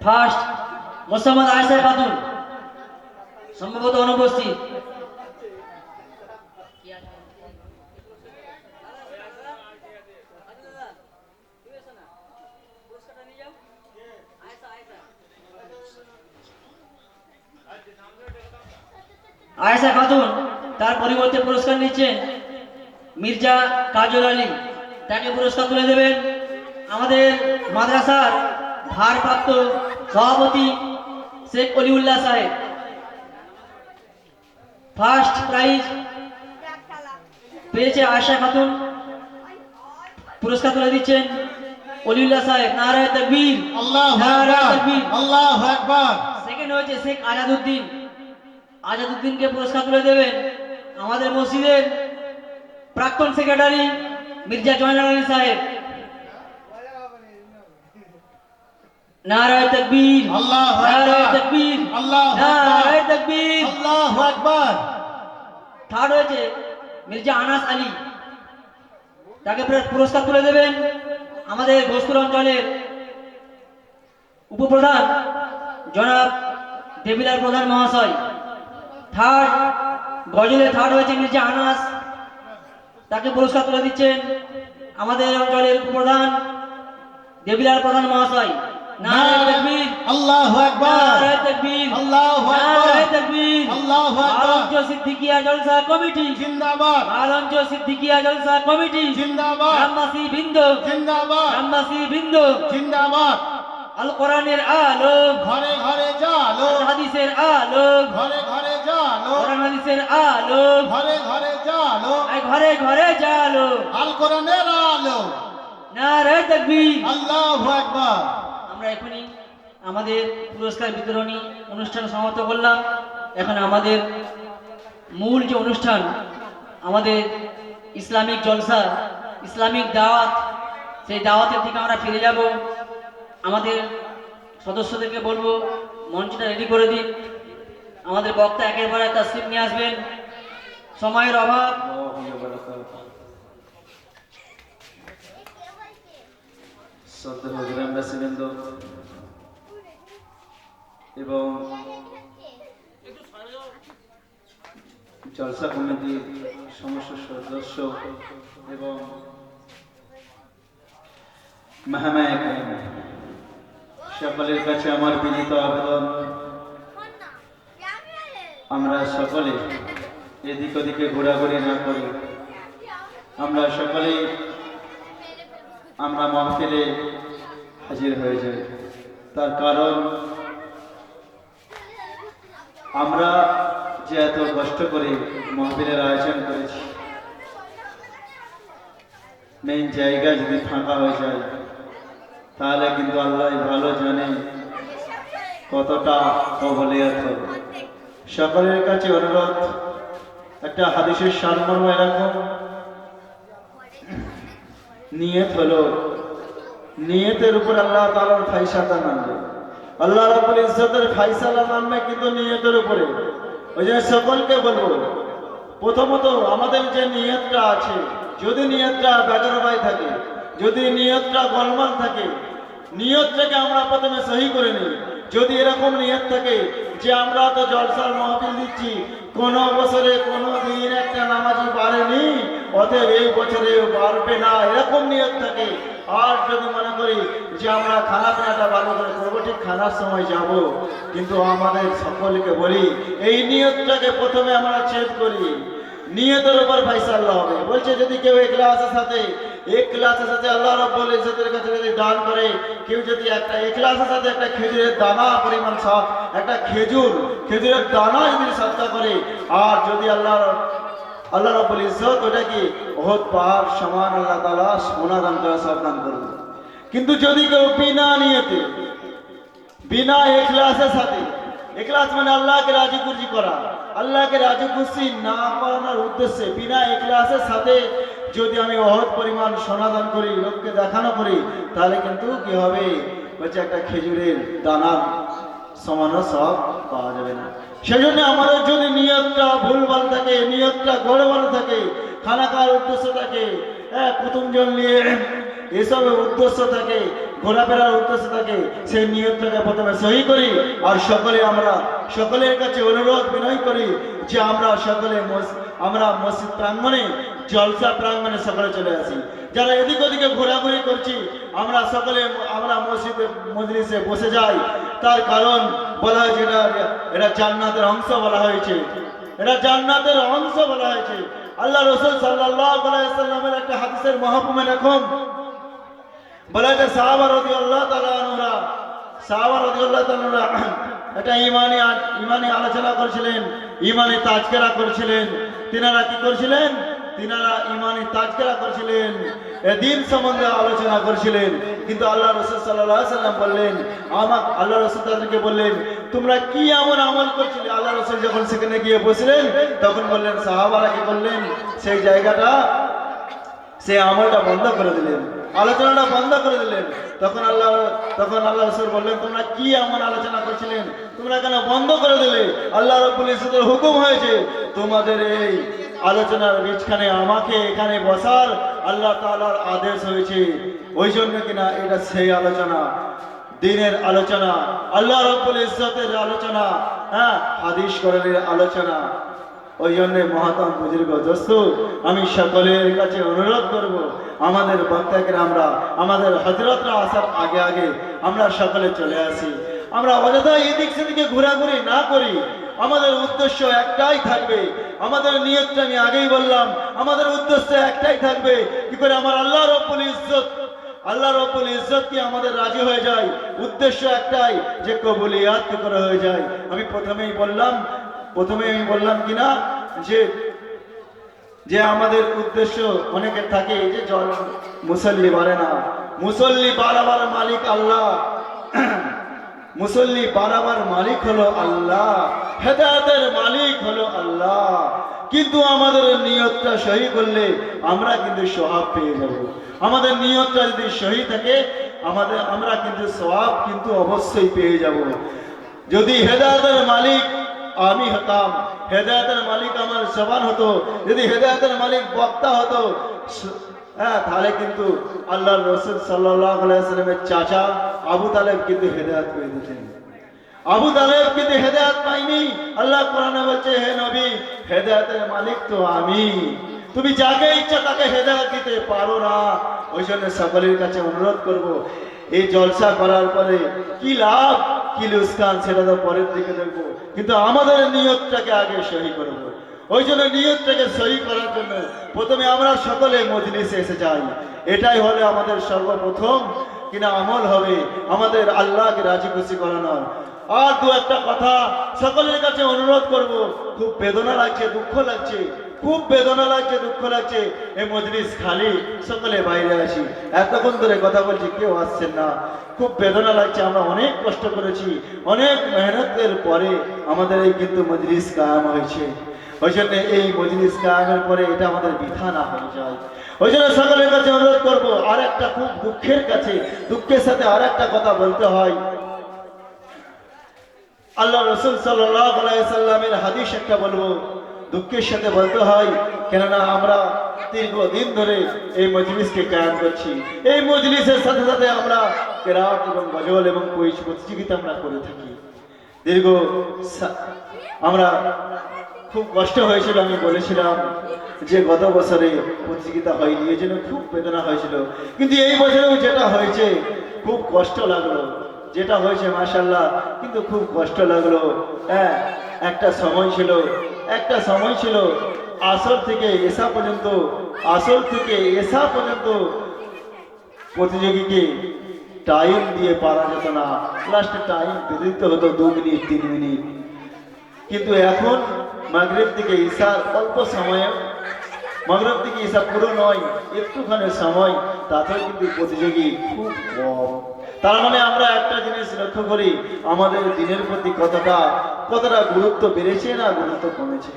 ফার্স্ট মোসাম্মদ আয়েশা খাতুন, সম্ভবত অনুপস্থিত। আয়েশা খাতুন, তার পরিবর্তে পুরস্কার নিচ্ছেন মির্জা কাজল আলী, তাকে পুরস্কার তুলে দেবেন আমাদের মাদ্রাসার ভারপ্রাপ্ত সভাপতি শেখ অলিউল্লাহ সাহেব। ফার্স্ট প্রাইজ পেয়েছে আয়েশা খাতুন, পুরস্কার তুলে দিচ্ছেন অলিউল্লাহ সাহেব। নারে তাকবীর, আল্লাহু নারে আকবার, তাকবীর। আল্লাহু আকবার। সেকেন্ড হয়েছে শেখ আজাদউদ্দিন, আজাদউদ্দিনকে পুরস্কার তুলে দেবেন আমাদের মসজিদের প্রাক্তন সেক্রেটারি মির্জা জয়নাল আলী সাহেব। নারে তাকবীর, আল্লাহু নারে আকবার, তাকবীর, আল্লাহু নারে আকবার, তাকবীর। আল্লাহু আকবার। থার্ড হয়েছে মির্জা আনাস আলী, তাকে পুরস্কার তুলে দেবেন আমাদের ভোজপুর অঞ্চলের উপপ্রধান জনাব দেবিলাল প্রধান মহাশয়। থার্ড গজলে থার্ড হয়েছে মির্জা আনাস, তাকে পুরস্কার তুলে দিচ্ছেন আমাদের অঞ্চলের উপপ্রধান দেবিলাল প্রধান মহাশয়। নারে তাকবীর, আল্লাহু আকবার, নারে তাকবীর, আল্লাহু আকবার, নারে তাকবীর। আল্লাহু আকবার। আলমজ সিদ্দিকিয়া জলসা কমিটি, জিন্দাবাদ, আলমজ সিদ্দিকিয়া জলসা কমিটি, জিন্দাবাদ, গ্রামবাসী বৃন্দ, জিন্দাবাদ, গ্রামবাসী বৃন্দ। জিন্দাবাদ। আল কোরআনের আলো, ঘরে ঘরে জালো, হাদিসের আলো, ঘরে ঘরে জালো, কোরআন হাদিসের আলো, ঘরে ঘরে জালো, আই ঘরে ঘরে জালো। আল কোরআনের আলো। নারে তাকবীর। আল্লাহু আকবার। আমরা এখনই আমাদের পুরস্কার বিতরণী অনুষ্ঠান সমাপ্ত করলাম। এখন আমাদের মূল যে অনুষ্ঠান, আমাদের ইসলামিক জলসা, ইসলামিক দাওয়াত, সেই দাওয়াতের দিকে আমরা ফিরে যাব। আমাদের সদস্যদেরকে বলবো মঞ্চটা রেডি করে দিন। আমাদের বক্তা একেবারে তাসলিম নিয়ে আসবেন, সময়ের অভাব। শ্রদ্ধেয় গ্রামবাসীবৃন্দ এবং জলসা কমিটির সমস্ত সদস্য এবং মেহমান সকলের কাছে আমার বিনীত আবেদন, আমরা সকলে এদিক ওদিকে ঘোরাঘুরি না করি, আমরা সকলেই আমরা মাহফিলে হাজির হয়ে যাই। তার কারণ আমরা যে এত কষ্ট করে মাহফিলের আয়োজন করেছি, মেইন জায়গা যদি ফাঁকা হয়ে যায় তাহলে কিন্তু আল্লাহ ভালো জানে কতটা কবলিয়ত হবে। সকলের কাছে অনুরোধ, একটা হাদিসের সারমর্ম এরকম, নিয়ত হলো, নিয়তের উপর আল্লাহ তাআলার ফায়সালা নামবে, আল্লাহ রাব্বুল ইজ্জতের ফায়সালা নামবে কিন্তু নিয়তের উপরে। ওই জন্য সকলকে বলবো প্রথমত আমাদের যে নিয়তটা আছে, যদি নিয়তটা বেগরবাই থাকে, যদি নিয়তটা গোলমাল থাকে, নিয়তটাকে আমরা প্রথমে সহি করে নিই। যদি এরকম নিয়ত থাকে যে আমরা তো জলসার মাহফিল দিচ্ছি, কোনো বছরে কোনো দিন একটা নামাজি পারেনি, অতএব এই বছরে পারবে না, এরকম নিয়ত থাকে। আর যদি মনে করি যে আমরা খানা পিনাটা ভালো করে করবো, ঠিক খানার সময় যাব, কিন্তু আমাদের সকলকে বলি এই নিয়তটাকে প্রথমে আমরা ছেদ করি। নিয়তের উপর ফাইসাল্লাহ হবে। বলছে যদি কেউ ইখলাসের সাথে আল্লাহ রাব্বুল ইজ্জতের কাছে যদি দান করে, কেউ যদি একটা ইখলাসের সাথে একটা খেজুরের দানা পরিমাণ একটা খেজুরের দানা যদি সাদকা করে, আর যদি আল্লাহ রাব্বুল ইজ্জত ওটা কি ওহদ পাহাড় সমান আল্লাহ তাআলা সোনা দান করে, সব দান করবে। কিন্তু যদি কেউ বিনা নিয়তে, বিনা ইখলাসের সাথে, ইখলাস মানে আল্লাহকে রাজি খুশি করা, আল্লাহকে রাজি খুশি না করানোর উদ্দেশ্যে বিনা ইখলাসের সাথে যদি আমি অহৎ পরিমাণ সোনা দান করি, লোককে দেখানো করি, তাহলে কিন্তু কি হবে, বলছে একটা খেজুরের দানার সমানও সব পাওয়া যাবে না। সেজন্য আমাদের যদি নিয়তটা ভুলভাল থাকে, নিয়তটা গড়বড় থাকে, খানা খাওয়ার উদ্দেশ্য থাকে, কুতুমজন নিয়ে এসবের উদ্দেশ্য থাকে, ঘোরাফেরার উদ্দেশ্য থাকে, সেই নিয়তটাকে প্রথমে সহি করি। আর আমরা সকলের কাছে অনুরোধ বিনয় করি যে আমরা মসজিদ প্রাঙ্গণে, জলসা প্রাঙ্গণে সকলে চলে আসি। যারা এদিক ওদিকে ঘোরাঘুরি করছি, আমরা মজলিসে বসে যাই। তার কারণ বলা হয়েছে এটা জান্নাতের অংশ বলা হয়েছে, এটা জান্নাতের অংশ বলা হয়েছে। আল্লাহ রাসূল সাল্লাল্লাহু আলাইহি ওয়াসাল্লামের একটা হাদিসের মাহফুমে এরকম বলা হয়েছে, সাহাবা রাদিয়াল্লাহু তাআলা আনহুরা এটা ইমানি আলোচনা করছিলেন, ইমানি তাজকিরা করছিলেন। তিনারা কি করছিলেন? তিনারা ইমানি তাজকিরা করছিলেন, দ্বীন সম্বন্ধে আলোচনা করছিলেন। কিন্তু আল্লাহ রাসূল সাল্লাল্লাহু আলাইহি ওয়াসাল্লাম বললেন, আল্লাহ রাসূল তাদেরকে বললেন, তোমরা কি এমন আমল করছিলে? আল্লাহ রাসূল যখন সেখানে গিয়ে বসলেন, তখন বললেন, সাহাবারা কি করলেন, সেই জায়গাটা, সেই আমলটা বন্ধ করে দিলেন, আলোচনাটা বন্ধ করে দিলেন। তখন আল্লাহ রাসূল বললেন, তোমরা কি এমন আলোচনা করছিলেন, তোমরা কেন বন্ধ করে দিলে? আল্লাহ রাব্বুল ইজ্জতের হুকুম হয়েছে তোমাদের এই আলোচনার মাঝখানে আমাকে এখানে বসার আল্লাহ তাআলার আদেশ হয়েছে। ওই জন্য কিনা এটা সেই আলোচনা, দ্বীনের আলোচনা, আল্লাহ রাব্বুল ইজ্জতের আলোচনা, হাদিস কোরআনের আলোচনা। ওই জন্য মহাতাম বুজুর্গ দোস্ত, আমি সকলের কাছে অনুরোধ করব, আমাদের বক্তাকে আমাদের হযরতরা আসার আগে আগে আমরা সকলে চলে আসি। আমরা অযথা এদিক সেদিকে ঘোরাঘুরি না করি। আমাদের উদ্দেশ্য একটাই থাকবে, আমাদের নিয়তটা আমি আগেই বললাম, আমাদের উদ্দেশ্য একটাই থাকবে, কি করে আমার আল্লাহ রাব্বুল ইজ্জত কি আমাদের রাজি হয়ে যায়। উদ্দেশ্য একটাই, যে কবুলিয়াত কি করে হয়ে যায়। আমি প্রথমেই বললাম কিনা যে আমাদের উদ্দেশ্য অনেকের থাকে যে মুসল্লি বাড়ে না, মুসল্লি বাড়াবার মালিক আল্লাহ, মুসল্লি বাড়াবার মালিক হলো আল্লাহ, হেদায়েতের মালিক হলো আল্লাহ। কিন্তু আমাদের নিয়তটা সহি করলে আমরা কিন্তু সওয়াব পেয়ে যাব। আমাদের নিয়তটা যদি সহি থাকে, আমরা কিন্তু সওয়াব কিন্তু অবশ্যই পেয়ে যাব। যদি হেদায়েতের মালিক আমি হতাম, হেদায়েতের মালিক আমার জবান হতো, যদি হেদায়েতের মালিক বক্তা হতো, তাহলে কিন্তু আল্লাহর রাসূল সাল্লাল্লাহু আলাইহি ওয়াসাল্লামের চাচা আবু তালেব কিন্তু হেদায়েত পেয়ে যেতেন। আবু তালেব কিন্তু হেদায়েত পায়নি। আল্লাহ কোরআনে বলছে, হে নবী, হেদায়েতের মালিক তো আমি, তুমি যাকে ইচ্ছা তাকে হেদায়েত দিতে পারো না। ওই জন্য সকলের কাছে অনুরোধ করব, এই জলসা করার পরে কি লাভ কি লোকসান সেটা তো পরের দিকে দেখবো, কিন্তু আমাদের নিয়তটাকে আগে সহি করব। ওই জন্য নিয়তটাকে সহি করার জন্য প্রথমে আমরা সকলে মজলিসে এসে যাই। এটাই হলে আমাদের সর্বপ্রথম কিনা আমল হবে আমাদের আল্লাহকে রাজি খুশি করানোর। আর দু একটা কথা সকলের কাছে অনুরোধ করব, খুব বেদনা লাগছে, দুঃখ লাগছে, খুব বেদনা লাগছে, দুঃখ লাগছে, এই মজলিস খালি, সকলে বাইরে আসি। এতক্ষণ ধরে কথা বলছি, কেউ আসছেন না, খুব বেদনা লাগছে। আমরা অনেক কষ্ট করেছি, অনেক মেহনতের পরে আমাদের এই কিন্তু মজলিস কায়েম হয়েছে। ওই জন্য এই মজলিস কায়েমের পরে এটা আমাদের বৃথা না হয়ে যায়। ওই জন্য সকলের কাছে অনুরোধ করবো, আর একটা খুব দুঃখের সাথে আর একটা কথা বলতে হয়। আল্লাহ রাসূল সাল্লাল্লাহু আলাইহি ওয়াসাল্লামের হাদিস একটা বলবো, দুঃখের সাথে বলতে হয়, কেননা আমরা দীর্ঘদিন ধরে এই মজলিসকে কায়েম করছি। এই মজলিসের সাথে সাথে আমরা কেরাত এবং গজল এবং কুইজ প্রতিযোগিতা আমরা করে থাকি। আমরা খুব কষ্ট হয়েছিল, আমি বলেছিলাম যে গত বছরে প্রতিযোগিতা হয়নি, এই জন্য খুব বেদনা হয়েছিল। কিন্তু এই বছরেও যেটা হয়েছে খুব কষ্ট লাগলো, যেটা হয়েছে মাশাআল্লাহ, কিন্তু খুব কষ্ট লাগলো। হ্যাঁ, একটা সময় ছিল আসর থেকে এসা পর্যন্ত প্রতিযোগীকে টাইম দিয়ে পারা যেত না, লাস্টে টাইম বেঁধে দিতে হতো 2 মিনিট 3 মিনিট। কিন্তু এখন মাগরিব থেকে ঈশার অল্প সময়ে, মাগরিব থেকে ঈশা পুরো নয়, একটুখানি সময়, তাতেও কিন্তু প্রতিযোগী খুব কম। তার মানে আমরা একটা জিনিস লক্ষ্য করি, আমাদের দিনের প্রতি কতটা গুরুত্ব বেড়েছে না গুরুত্ব কমেছে।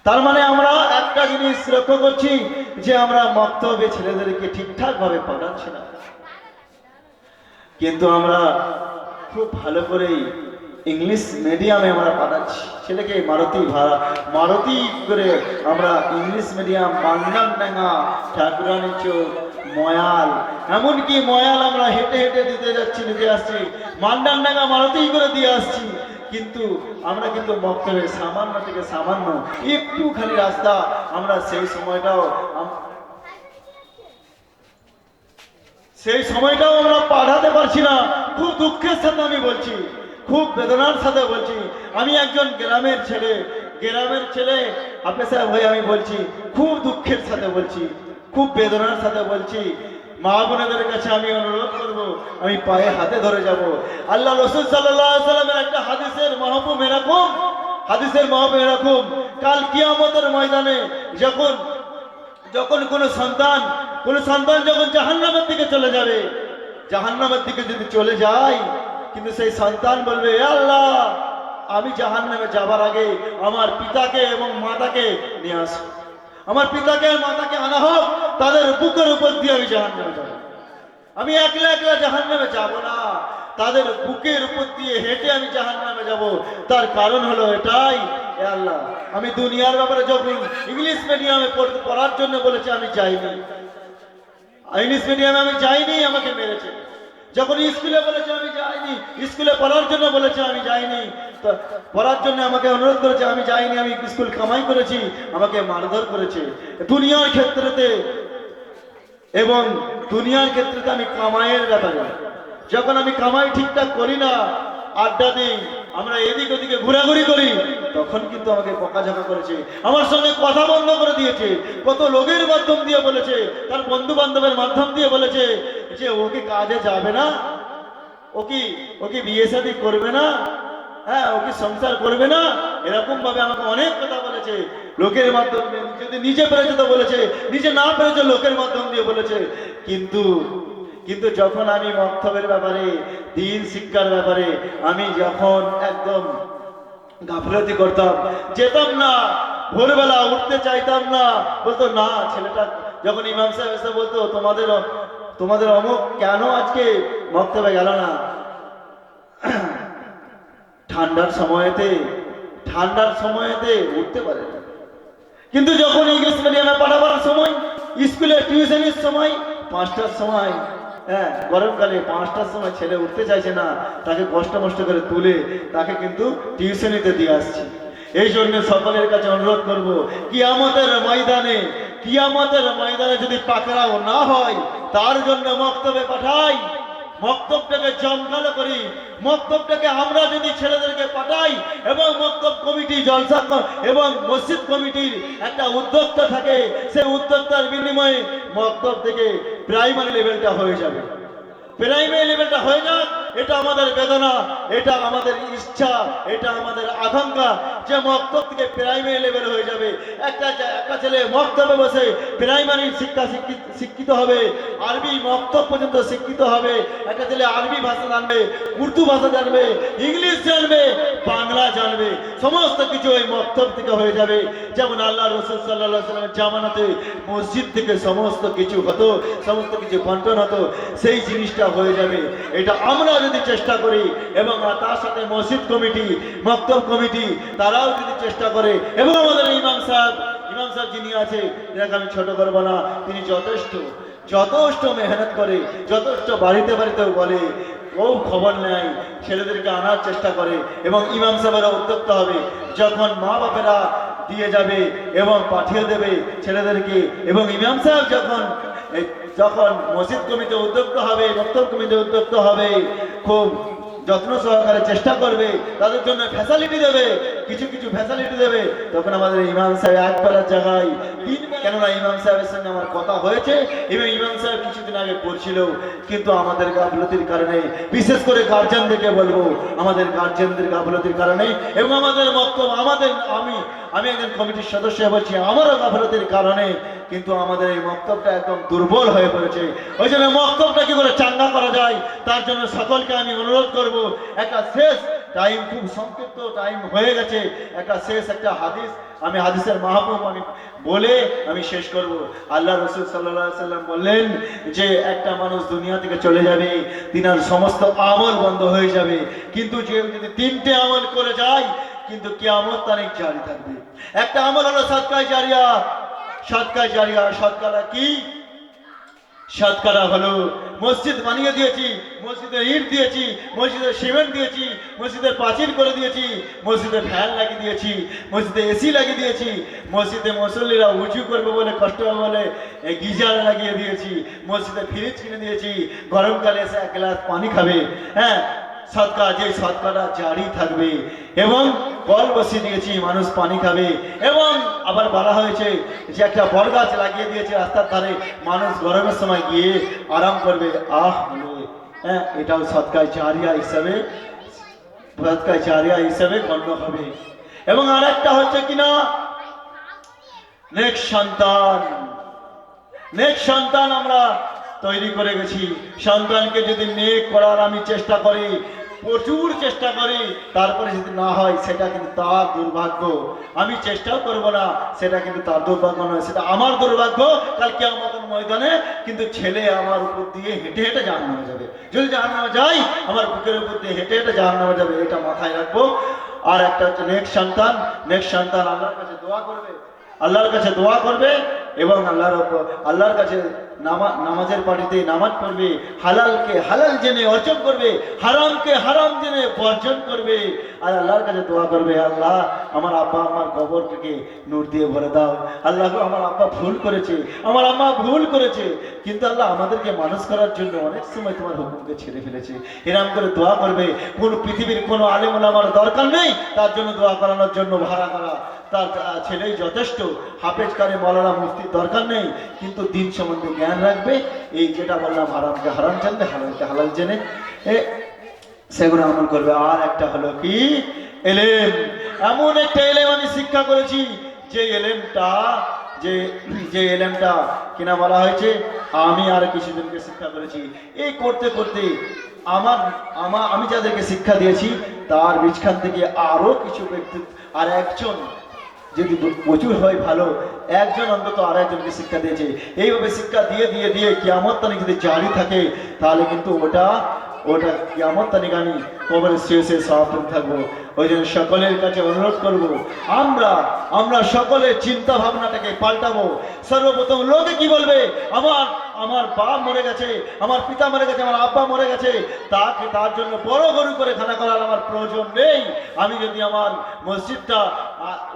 তার মানে আমরা একটা জিনিস লক্ষ্য করছি যে আমরা মক্তবে ছেলেদেরকে ঠিকঠাক ভাবে পড়াচ্ছি না, কিন্তু আমরা খুব ভালো করেই ইংলিশ মিডিয়ামে আমরা পড়াচ্ছি ছেলেকে। মারুতি করে আমরা ইংলিশ মিডিয়াম, মান্দানডাঙ্গা, ঠাকুরানী চোখ, ময়াল, এমনকি ময়াল আমরা হেঁটে হেঁটে দিতে আসছি, মান্দানডাঙ্গা মারুতি করে দিয়ে আসছি। কিন্তু আমরা কিন্তু মক্তবে সামান্য থেকে সামান্য একটুখানি রাস্তা আমরা সেই সময়টাও আমরা পাঠাতে পারছি না। খুব দুঃখের সাথে আমি বলছি, খুব বেদনার সাথে বলছি। আমি একজন গ্রামের ছেলে হাফেজ সাহেব হয়ে আমি বলছি, খুব দুঃখের সাথে বলছি, খুব বেদনার সাথে বলছি। মা বোনেদের কাছে আমি অনুরোধ করব, আমি পায়ে হাতে ধরে যাব। আল্লাহ রাসূল সাল্লাল্লাহু আলাইহি ওয়াসাল্লামের একটা হাদিসের মাহফুম এরকম, কাল কিয়ামতের ময়দানে যখন কোনো সন্তান যখন জাহান্নামের দিকে চলে যাবে, জাহান্নামের দিকে যদি চলে যায়, কিন্তু সেই সন্তান বলবে, এ আল্লাহ, আমি জাহান্নামে যাবার আগে আমার পিতাকে এবং মাতাকে নিয়ে আসো, আমার পিতাকে আর মাতাকে আনা হোক, তাদের বুকের উপর দিয়ে আমি জাহান্নামে যাব। আমি একলা জাহান্নামে যাব না, তাদের বুকের উপর দিয়ে হেঁটে আমি জাহান্নামে যাব। তার কারণ হলো এটাই, এ আল্লাহ, আমি দুনিয়ার ব্যাপারে যখন ইংলিশ মিডিয়ামে পড়ার জন্য বলেছে আমি যাইনি, ইংলিশ মিডিয়ামে আমি যাইনি, আমাকে মেরেছে। যখন স্কুলে বলেছে আমি যাইনি, স্কুলে পড়ার জন্য বলেছে আমি যাইনি, পড়ার জন্য আমাকে অনুরোধ করেছে আমি যাইনি, আমি স্কুল কামাই করেছি, আমাকে মারধর করেছে। দুনিয়ার ক্ষেত্রেতে আমি কামাইয়ের ব্যাপারে, যখন আমি কামাই ঠিকঠাক করি না, আড্ডা দিই, আমরা এদিক ওদিকে ঘোরাঘুরি করি, তখন কিন্তু আমাকে বকাঝকা করেছে, আমার সঙ্গে কথা বন্ধ করে দিয়েছে। কত লোকের মাধ্যম দিয়ে বলেছে, তার বন্ধু বান্ধবের মাধ্যম দিয়ে বলেছে যে ওকে কাজে যাবে না, ওকে বিয়ে শাদী করবে না, হ্যাঁ, ওকে সংসার করবে না, এরকম ভাবে আমাকে অনেক কথা বলেছে লোকের মাধ্যমে। যদি নিজে পেরেছে তো বলেছে, নিজে না পেরেছে লোকের মাধ্যম দিয়ে বলেছে। কিন্তু যখন আমি মক্তবের ব্যাপারে, দিন শিক্ষার ব্যাপারে আমি যখন একদম গাফলতি করতাম, যেতাম না, ভোরবেলা উঠতে চাইতাম না, বলতো না ছেলেটা, যখন ইমাম সাহেব এসে বলতো তোমাদের অমুক কেন আজকে মক্তবে গেল না, ঠান্ডার সময়তে উঠতে পারে না। কিন্তু যখন ইংলিশ মিডিয়ামে পড়াবার সময়, স্কুলে টিউশনের সময় 5টার সময়, হ্যাঁ, গরমকালে 5টার সময় ছেলে উঠতে চাইছে না, তাকে কষ্ট করে তুলে তাকে কিন্তু টিউশনিতে দিয়ে আসছি। এই জন্য সকলের কাছে অনুরোধ করব, কিয়ামতের ময়দানে যদি পাকড়াও না হয়, তার জন্য মক্তবে পাঠাই, মক্তবটাকে জমকালো করি, মক্তবটাকে আমরা যদি ছেলেদেরকে পাঠাই এবং মক্তব কমিটি, জলসা এবং মসজিদ কমিটির একটা উদ্যোক্তা থাকে, সেই উদ্যোক্তার বিনিময়ে মক্তব থেকে প্রাইমারি লেভেলটা হয়ে যাবে। প্রাইমারি লেভেলটা হয়ে যাক, এটা আমাদের বেদনা, এটা আমাদের ইচ্ছা, এটা আমাদের আকাঙ্ক্ষা যে মক্তব থেকে প্রাইমারি লেভেল হয়ে যাবে। একটা ছেলে মক্তবে বসে প্রাইমারি শিক্ষিত হবে, আরবি মক্তব পর্যন্ত শিক্ষিত হবে। একটা ছেলে আরবি ভাষা জানবে, উর্দু ভাষা জানবে, ইংলিশ জানবে, বাংলা জানবে, সমস্ত কিছু ওই মক্তব থেকে হয়ে যাবে। যেমন আল্লাহ রাসূল সাল্লাল্লাহু আলাইহি ওয়াসাল্লামের জামানাতে মসজিদ থেকে সমস্ত কিছু হতো, সমস্ত কিছু বন্টন হতো, সেই জিনিসটা হয়ে যাবে। এটা আমরা যদি চেষ্টা করি এবং তার সাথে মসজিদ কমিটি, মক্তব কমিটি তারাও যদি চেষ্টা করে এবং আমাদের ইমাম সাহেব যিনি আছে, যাকে আমি ছোট করবো না, তিনি যথেষ্ট মেহনত করে, যথেষ্ট বাড়িতে বাড়িতেও বলে, ও খবর নেয়, ছেলেদেরকে আনার চেষ্টা করে এবং ইমাম সাহেবেরা উদ্যোক্তা হবে। যখন মা বাপেরা দিয়ে যাবে এবং পাঠিয়ে দেবে ছেলেদেরকে, এবং ইমাম সাহেব যখন মসজিদ কমিটি উদ্যোক্তা হবে, মক্তব কমিটি উদ্যোক্তা হবে, খুব যত্ন সহকারে চেষ্টা করবে, তাদের জন্য ফ্যাসিলিটি দেবে, কিছু ফ্যাসিলিটি দেবে, তখন আমাদের ইমাম সাহেব একবেলার জায়গায় কেননা ইমাম সাহেবের সঙ্গে আমার কথা হয়েছে এবং ইমাম সাহেব কিছুদিন আগে করছিল, কিন্তু আমাদের গাফলতির কারণে, বিশেষ করে গার্জিয়ানদেরকে বলবো, আমাদের গার্জিয়ানদের গাফলতির কারণে এবং আমাদের মক্তব, আমি একজন কমিটির সদস্য বলছি, আমারও গাফলতির কারণে কিন্তু আমাদের এই মক্তবটা একদম দুর্বল হয়ে পড়েছে। ওই জন্য মক্তবটা কি করে চাঙ্গা করা যায়, তার জন্য সকলকে আমি অনুরোধ করব, একটা শেষ টাইম, খুব সংক্ষিপ্ত টাইম হয়ে গেছে, একটা হাদিসের মাহবুব আমি বলে আমি শেষ করব। আল্লাহ রাসূল সাল্লাল্লাহু আলাইহি সাল্লাম বললেন যে একটা মানুষ দুনিয়া থেকে চলে যাবে, তিনার সমস্ত আমল বন্ধ হয়ে যাবে, কিন্তু যে যদি 3টে আমল করে যায় কিন্তু কিয়ামত তারিখ জারি থাকবে। একটা আমল হলো সাদকায়ে জারিয়া। সৎকারা কি? সৎকারা হলো মসজিদ বানিয়ে দিয়েছি, মসজিদে ইট দিয়েছি, মসজিদে সিমেন্ট দিয়েছি, মসজিদের পাঁচিল করে দিয়েছি, মসজিদে ফ্যান লাগিয়ে দিয়েছি, মসজিদে এসি লাগিয়ে দিয়েছি, মসজিদে মুসল্লিরা উঁচু করবে বলে, কষ্ট হবে বলে গিজার লাগিয়ে দিয়েছি, মসজিদে ফ্রিজ কিনে দিয়েছি, গরমকালে এসে 1 গ্লাস পানি খাবে। হ্যাঁ, সৎকারা জারি থাকবে এবং কল বসিয়ে দিয়েছি, মানুষ পানি খাবে। এবং আবার বলা হয়েছে যে একটা বড় গাছ লাগিয়ে দিয়েছে রাস্তার ধারে, মানুষ গরমের সময় গিয়ে আরাম করবে, হ্যাঁ, এটাও সৎকায়ে জারিয়া হিসাবে গণ্য হবে। এবং আর একটা হচ্ছে কিনা, নেক সন্তান আমরা তৈরি করে গেছি। সন্তানকে যদি নেক করার আমি চেষ্টা করি, প্রচুর চেষ্টা করি, তারপরে যদি না হয় সেটা কিন্তু তার দুর্ভাগ্য। আমি চেষ্টাও করব না, সেটা কিন্তু তার দুর্ভাগ্য নয়, সেটা আমার দুর্ভাগ্য। কাল কিয়ামতের ময়দানে কিন্তু ছেলে আমার উপর দিয়ে হেঁটে হেঁটে জাহান্নামে যাবে। যদি জাহান্নামে যাই, আমার বুকের উপর দিয়ে হেঁটে হেঁটে জাহান্নামে যাবে, এটা মাথায় রাখবো। আর একটা হচ্ছে নেক সন্তান আল্লাহর কাছে দোয়া করবে এবং আল্লাহর কাছে নামাজের পাটিতে নামাজ পড়বে, হালালকে হালাল জেনে অর্জন করবে, হারামকে হারাম জেনে বর্জন করবে, আর আল্লাহর কাছে দোয়া করবে, আল্লাহ আমার আব্বা আমার কবরকে নূর দিয়ে ভরে দাও। আল্লাহ আমার আব্বা ভুল করেছে, আমার আম্মা ভুল করেছে, কিন্তু আল্লাহ আমাদেরকে মানুষ করার জন্য অনেক সময় তোমার হুকুমকে ছেড়ে ফেলেছে। এরকম করে দোয়া করবে। কোন পৃথিবীর কোনো আলেম ওলামার দরকার নেই তার জন্য দোয়া করানোর জন্য ভাড়া করা, তার ছেলেই যথেষ্ট। হাফেজ কারি মৌলানা মুফতির দরকার নেই, কিন্তু দিন সম্বন্ধে জ্ঞান রাখবে। এই যেটা বললাম, হারামকে হারাম জানবে, হালালকে হালাল জেনে সেগুলো আমল করবে। আর একটা হলো কি, এলেম। এমন একটা এলেম আমি শিক্ষা করেছি, যে এলেমটা কিনা বলা হয়েছে, আমি আর কিছুজনকে শিক্ষা করেছি। এই করতে করতে আমি যাদেরকে শিক্ষা দিয়েছি তার বিছখান থেকে আরো কিছু ব্যক্তি, আর একজন যদি প্রচুর হয় ভালো, একজন অন্তত আর একজনকে শিক্ষা দিয়েছে। এইভাবে শিক্ষা দিয়ে কিয়ামত তারিখ যদি জারি থাকে, তাহলে কিন্তু ওটা কিয়ামত তারিখ আমি কবরে শেষে সমাপন থাকবো। ওই জন্য সকলের কাছে অনুরোধ করব, আমরা সকলের চিন্তা ভাবনাটাকে পাল্টাবো। সর্বপ্রথম লোকে কি বলবে, আমার বাপ মরে গেছে, আমার পিতা মরে গেছে, আমার আব্বা মরে গেছে, তার জন্য বড় গরু করে খানা করার আমার প্রয়োজন নেই। আমি যদি আমার মসজিদটা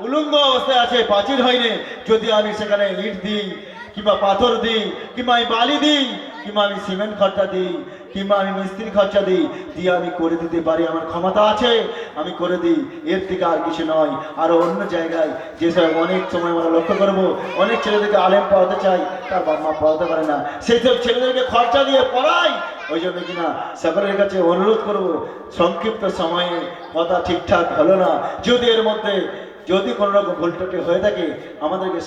উলঙ্গ অবস্থায় আছে, পাঁচিল হয়নি, যদি আমি সেখানে ইট দিই, কিংবা পাথর দিই, কিংবা আমি বালি দিই, কিংবা আমি সিমেন্ট খরচা দিই, কিংবা আমি মিস্ত্রি খরচা দিয়ে আমি করে দিতে পারি, আমার ক্ষমতা আছে, আমি করে দিই। এর থেকে আর কিছু নয়। আর অন্য জায়গায় যেসব অনেক সময় আমরা লক্ষ্য করবো, অনেক ছেলেদেরকে আলেম পড়াতে চাই, তার বাবা মা পড়াতে পারে না, সেই সব ছেলেদেরকে খরচা দিয়ে পড়াই। ওই জন্য কিনা সকলের কাছে অনুরোধ করবো, সংক্ষিপ্ত সময়ে কথা ঠিকঠাক হলো না, যদি এর মধ্যে যদি কোনো রকম ভুল ত্রুটি হয়ে থাকে, আমাদেরকে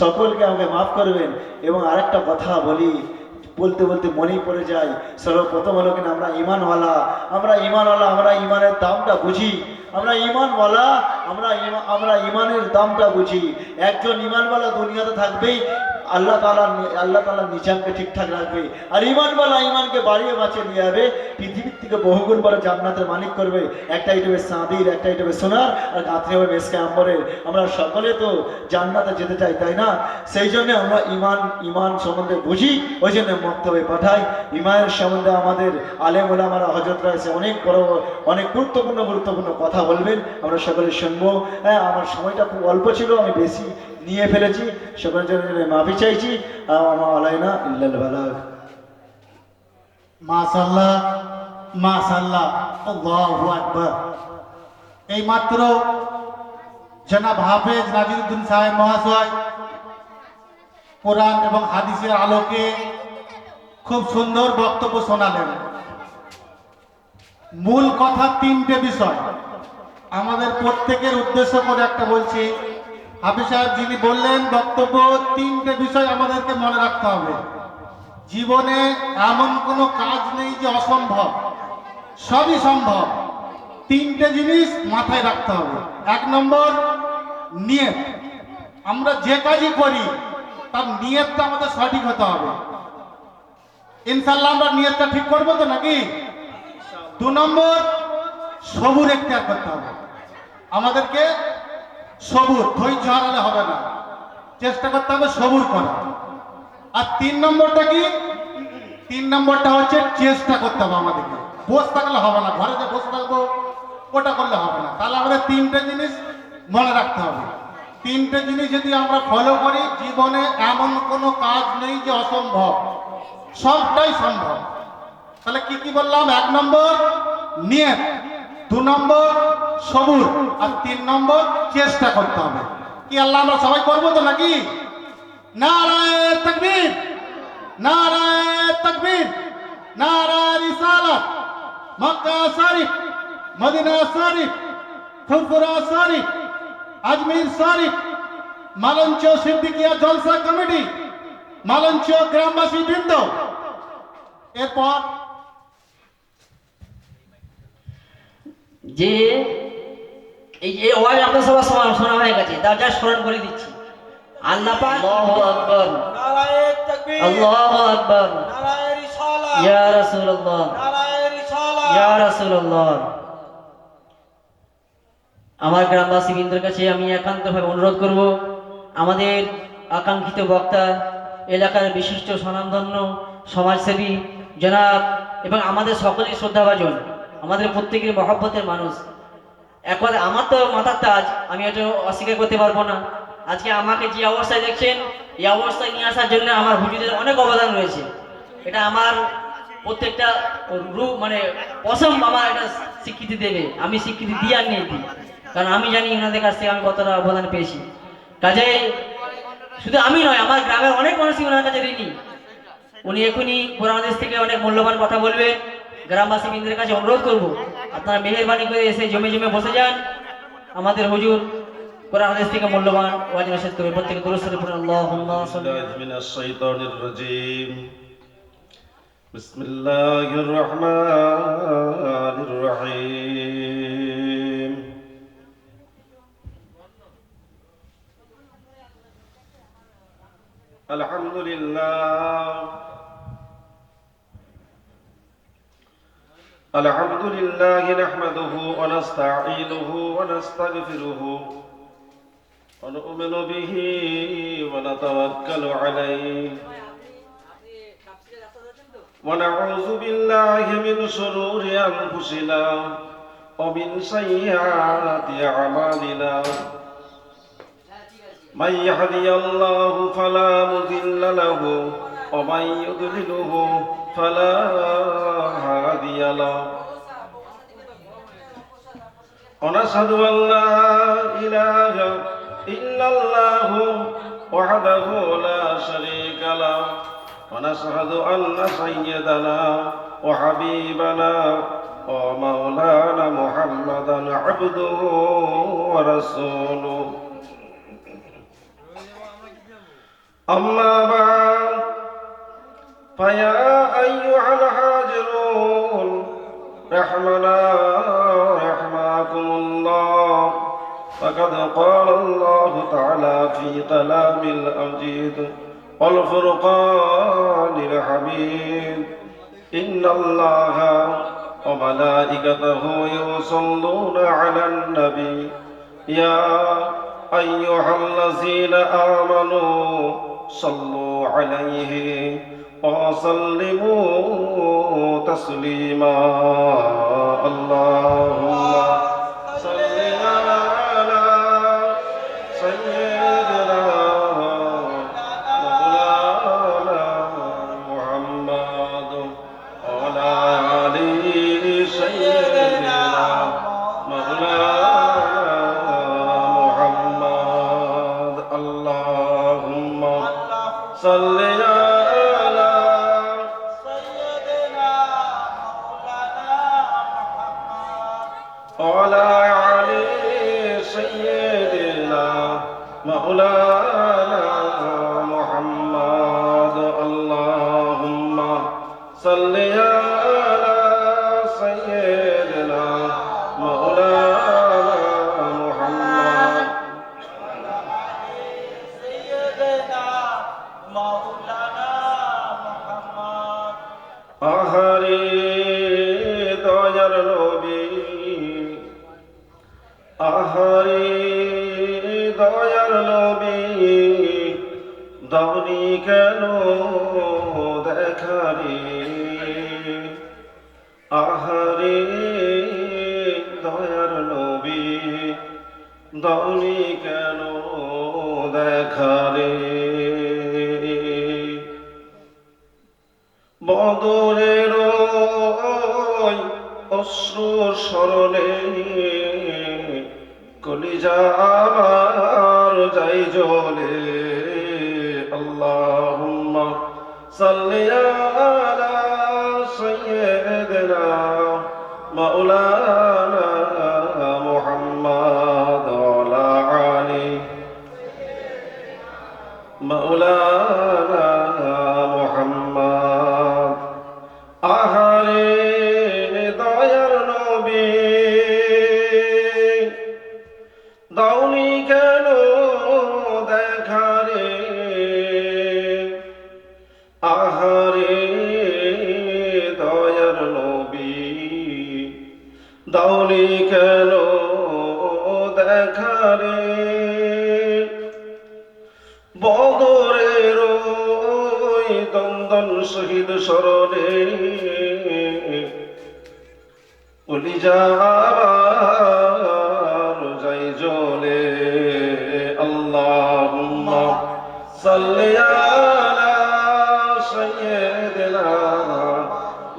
সকলকে আমাকে মাফ করবেন। এবং আরেকটা কথা বলতে মনেই পড়ে যায়, সর্বপ্রথম হলো কিনা আমরা ইমানওয়ালা, আমরা ইমানের দামটা বুঝি, আমরা ইমানের দামটা বুঝি। একজন ইমানওয়ালা দুনিয়াতে থাকবেই, আল্লাহ তাআলা নিজামকে ঠিকঠাক রাখবে, আর ইমানওয়ালা ইমানকে বাড়িয়ে বাঁচিয়ে নিয়ে যাবে, পৃথিবীর থেকে বহুগুণ বড় জান্নাতের মালিক করবে। একটা ইটবে চাঁদির, একটা ইটবে সোনার, আর গাঁথনি হবে মেসকে আম্বরের। আমরা সকলে তো জান্নাতে যেতে চাই, তাই না? সেই জন্য আমরা ইমান সম্বন্ধে বুঝি, ওই জন্য মক্তবে পাঠাই। ইমানের সম্বন্ধে আমাদের আলেম ওলামারা হযরতরা এসে অনেক বড় অনেক গুরুত্বপূর্ণ কথা বলবেন, আমরা সকলে শুনবো। হ্যাঁ, আমার সময়টা খুব অল্প ছিল, আমি বেশি নিয়ে ফেলেছি, সকলের জন্য মাফি চাইছি। আমা আলাইনা ইল্লাল বালাগ। মাশাআল্লাহ, মাশাআল্লাহ, আল্লাহু আকবার। এই মাত্র জনাব হাফেজ নাজিরউদ্দিন সাহেব মহাশয় কোরআন এবং হাদিসের আলোকে খুব সুন্দর বক্তব্য শোনালেন। মূল কথা তিনটে বিষয়, আমাদের প্রত্যেকের উদ্দেশ্য করে একটা বলছি। হাফেজ সাহেব যিনি বললেন বক্তব্য, তিনটে বিষয় আমাদেরকে মনে রাখতে হবে। জীবনে এমন কোনো কাজ নেই যে অসম্ভব, সবই সম্ভব। তিনটে জিনিস মাথায় রাখতে হবে। এক নম্বর, নিয়ত। আমরা যে কাজই করি তার নিয়তটা আমাদের সঠিক হতে হবে। ইনশাআল্লাহ আমরা নিয়তটা ঠিক করবো তো নাকি? 2 নম্বর, সবুর এখতিয়ার করতে হবে আমাদেরকে। সবুর, ধৈর্য হারালে হবে না, চেষ্টা করতে হবে সবুর করা। আর 3 নম্বরটা কি? 3 নম্বরটা হচ্ছে চেষ্টা করতে হবে আমাদেরকে। বসে থাকলে হবে না, ঘরে যে বসে থাকবো ওটা করলে হবে না। তাহলে আমাদের 3টে জিনিস মনে রাখতে হবে। 3টে জিনিস যদি আমরা ফলো করি, জীবনে এমন কোনো কাজ নেই যে অসম্ভব, সবটাই সম্ভব। তাহলে কি কি বললাম? 1 নম্বর নিয়ত, 2 নম্বর সবুর, আর 3 নম্বর চেষ্টা করতে হবে। কি আল্লাহ আমরা সবাই করবো তো নাকি? নারায়ে তাকবীর, নারায়ে তাকবীর, নারায়ে রিসালাত। মক্কা শরীফ, মদিনা শরীফ, ফুরফুরা শরীফ, আজমির শরীফ, মালঞ্চ সিদ্দিকিয়া জলসা কমিটি, মালঞ্চ গ্রামবাসী বৃন্দ। এরপর যে এই যে ওয়াজ আপনার সবার শোনা হয়ে গেছে, তার যা স্মরণ করে দিচ্ছি। আল্লাহ পাক, আল্লাহু আকবার, নারায়ে তাকবীর, আল্লাহু আকবার, নারায়ে রিসালাত, ইয়া রাসূলুল্লাহ, নারায়ে রিসালাত, ইয়া রাসূলুল্লাহ। আমার গ্রামবাসী বৃন্দের কাছে আমি একান্তভাবে অনুরোধ করব, আমাদের আকাঙ্ক্ষিত বক্তা, এলাকার বিশিষ্ট স্বনামধন্য সমাজসেবী জনাব এবং আমাদের সকলের শ্রদ্ধাভাজন, আমাদের প্রত্যেকের মহব্বতের মানুষ, একবারে আমার তো মাথার তাজ, আমি এটা অস্বীকার করতে পারবো না। আজকে আমাকে যে অবস্থায় দেখছেন, এই অবস্থায় নিয়ে আসার জন্য আমার হুজুরের অনেক অবদান রয়েছে। এটা আমার প্রত্যেকটা রূপ মানে পছন্দ আমার একটা স্বীকৃতি দেবে, আমি স্বীকৃতি দিই আর নেই দিই, কারণ আমি জানি ওনাদের কাছ থেকে আমি কতটা অবদান পেয়েছি। কাজে শুধু আমি নয়, আমার গ্রামের অনেক মানুষই ওনার কাছে ঋণী। উনি এখনই কোরআন হাদিস থেকে অনেক মূল্যবান কথা বলবেন। গ্রামবাসী বৃন্দের কাছে অনুরোধ করব, আপনারা মেহেরবানি করে এসে জমে জমে বসে যান। আমাদের হুজুর কোরআন হাদিস থেকে মূল্যবান ওয়াজ নসিহত করবে। প্রত্যেকে দুরূদ শরীফ পড়ুন। আল্লাহুম্মা সাল্লি মিনাশ শাইতানির রাজীম। বিসমিল্লাহির রহমানির রহিম। الحمد لله نحمده ونستعينه ونستغفره ونؤمن به ونتوكل عليه ونعوذ بالله من شرور أنفسنا ومن سيئات أعمالنا من يهدي الله فلا مضل له ومن يضلله فلا هادي له ونشهد أن لا إله إلا الله وحده لا شريك له ونشهد أن سيدنا وحبيبنا ومولانا محمدا عبده ورسوله أما بعد فيا أيها الحاضرون رحمنا رحمكم الله فقد قال الله تعالى في كلام الأمجيد والفرقان الحميد إن الله وملائكته يصلون على النبي يا أيها الذين آمنوا صلوا عليه وسلموا تسليما اللهم صل على سيدنا مولانا محمد وعلى آل سيدنا مولانا محمد اللهم صل على سيدنا مولانا محمد وعلى آل سيدنا مولانا محمد اللهم صل على سيدنا مولانا محمد سيدنا مولانا محمد আহারে দয়ার নবী আহারে দয়ার নবী দাওনি কেন দেখারে আহারে দয়ার নবী দাওনি কেন দেখারে বদরের ওই অশ্রু স্মরণে কলিজা আমার যাই জ্বলে আল্লাহুম্মা সাল্লি আলা সাইয়্যিদিনা মাওলানা মুহাম্মদ ওয়া আলা আলি মাওলানা মুহাম্মদ আহারে দয়ার নবী দাওনি কেন দেখারে আহারে দয়ার নবী দাওনি কেন দেখারে বদরের ওই দন্দন শহীদ স্মরণে কলিজা আমার যাই জ্বলে আল্লাহুম্মা সাল্লি আলা সাইয়্যিদিনা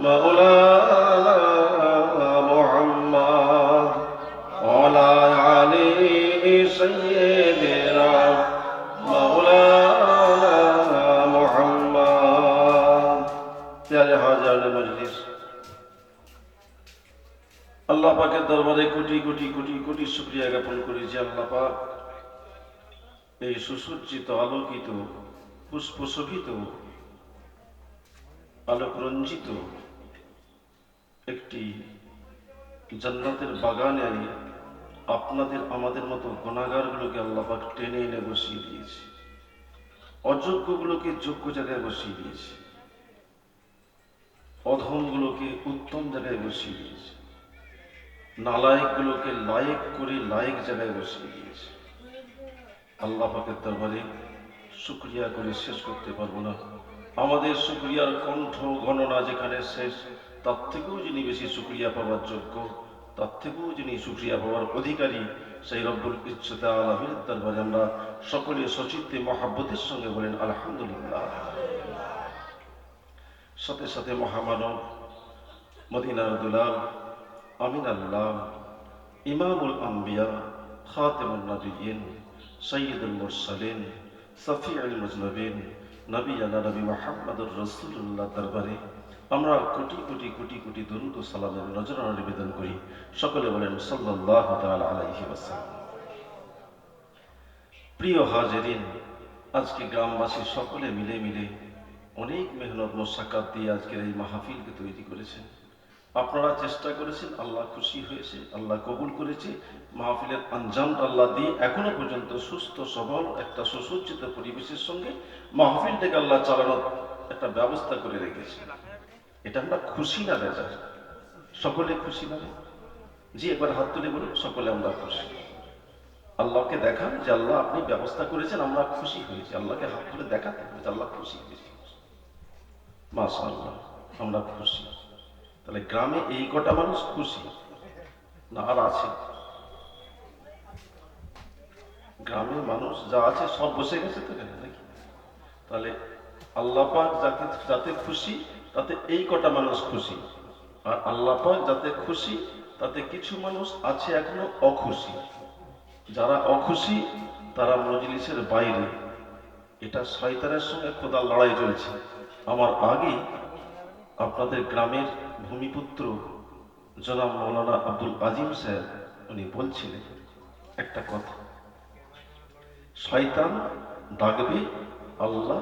মাওলানা মুহাম্মদ ওয়া আলা আলি সাইয়্যিদিনা মাওলানা মুহাম্মদ প্যারে হাজার মজলিস আল্লাহ পাকের দরবারে কোটি কোটি কোটি কোটি শুকরিয়া জ্ঞাপন করি যে আল্লাহ পাক এই সুসজ্জিত আলোকিত পুষ্পশোভিত আলোকরঞ্জিত একটি জান্নাতের বাগানে আপনাদের আমাদের মতো গুনাহগারগুলোকে আল্লাহ পাক টেনে এনে বসিয়ে দিয়েছে, অযোগ্যগুলোকে যোগ্য জায়গায় বসিয়ে দিয়েছে, অধমগুলোকে উত্তম জায়গায় বসিয়ে দিয়েছে, নালায়েকগুলোকে লায়েক করে লায়েক জায়গায় বসিয়ে দিয়েছে। আল্লাহ পাকের দরবারে শুকরিয়া করে শেষ করতে পারবো না। আমাদের শুকরিয়ার কণ্ঠ গণনা যেখানে শেষ, তার থেকেও যিনি বেশি শুকরিয়া পাওয়ার যোগ্য, তার থেকেও যিনি শুকরিয়া পাওয়ার অধিকারী, সেই রব্বুল ইজ্জত আলামির দরবারে আমরা সকলে সচিত্তে মহাব্বতের সঙ্গে বলেন আলহামদুলিল্লাহ। সাথে সাথে মহামানব মদিনার দুলাল আমিন আল্লাহ ইমামুল আম্বিয়া খাতেমুন নবিয়্যিন সাইয়্যিদুল মুরসালিন শফিউল মুজনবিন নবিয়ানা নবী মুহাম্মদুর রাসূলুল্লাহ দরবারে আমরা কোটি কোটি কোটি কোটি দরুদ ও সালামের নজরানা নিবেদন করি। সকলে বলেন সাল্লাল্লাহু তাআলা আলাইহি ওয়াসাল্লাম। প্রিয় হাজিরিন, আজকে গ্রামবাসী সকলে মিলে অনেক মেহনত মশাক্কাত দিয়ে আজকের এই মাহফিলকে তৈরি করেছেন। আপনারা চেষ্টা করেছেন, আল্লাহ খুশি হয়েছে, আল্লাহ কবুল করেছে। মাহফিলের আঞ্জামটা আল্লাহ দিয়ে এখনো পর্যন্ত সুস্থ সবল একটা সুসজ্জিত পরিবেশের সঙ্গে মাহফিলটাকে আল্লাহ চালানোর একটা ব্যবস্থা করে রেখেছে। এটা আমরা খুশি না বেজার? সকলে খুশি না? জি, একবার হাত তুলে বলুন, সকলে আমরা খুশি। আল্লাহকে দেখান যে আল্লাহ আপনি ব্যবস্থা করেছেন, আমরা খুশি হয়েছি। আল্লাহকে হাত তুলে দেখাতে হবে যে আল্লাহ খুশি হয়েছি। মাশাআল্লাহ, আমরা খুশি। তাহলে গ্রামে এই কটা মানুষ খুশি না আর আছে? গ্রামে মানুষ যা আছে সব বসে গেছে তো এখানে নাকি? তাহলে আল্লাহ পাক যাতে খুশি তাতে এই কটা মানুষ খুশি, আর আল্লাহ পাক যাতে খুশি তাতে কিছু মানুষ আছে এখনো অখুশি। যারা অখুশি তারা মজলিসের বাইরে। এটা শয়তানের সঙ্গে খোদার লড়াই চলছে। আমার আগে আপনাদের গ্রামের ভূমিপুত্র জনাব মৌলানা আব্দুল আজিম সাহেব উনি বলছিলেন একটা কথা, শয়তান ডাকবে, আল্লাহ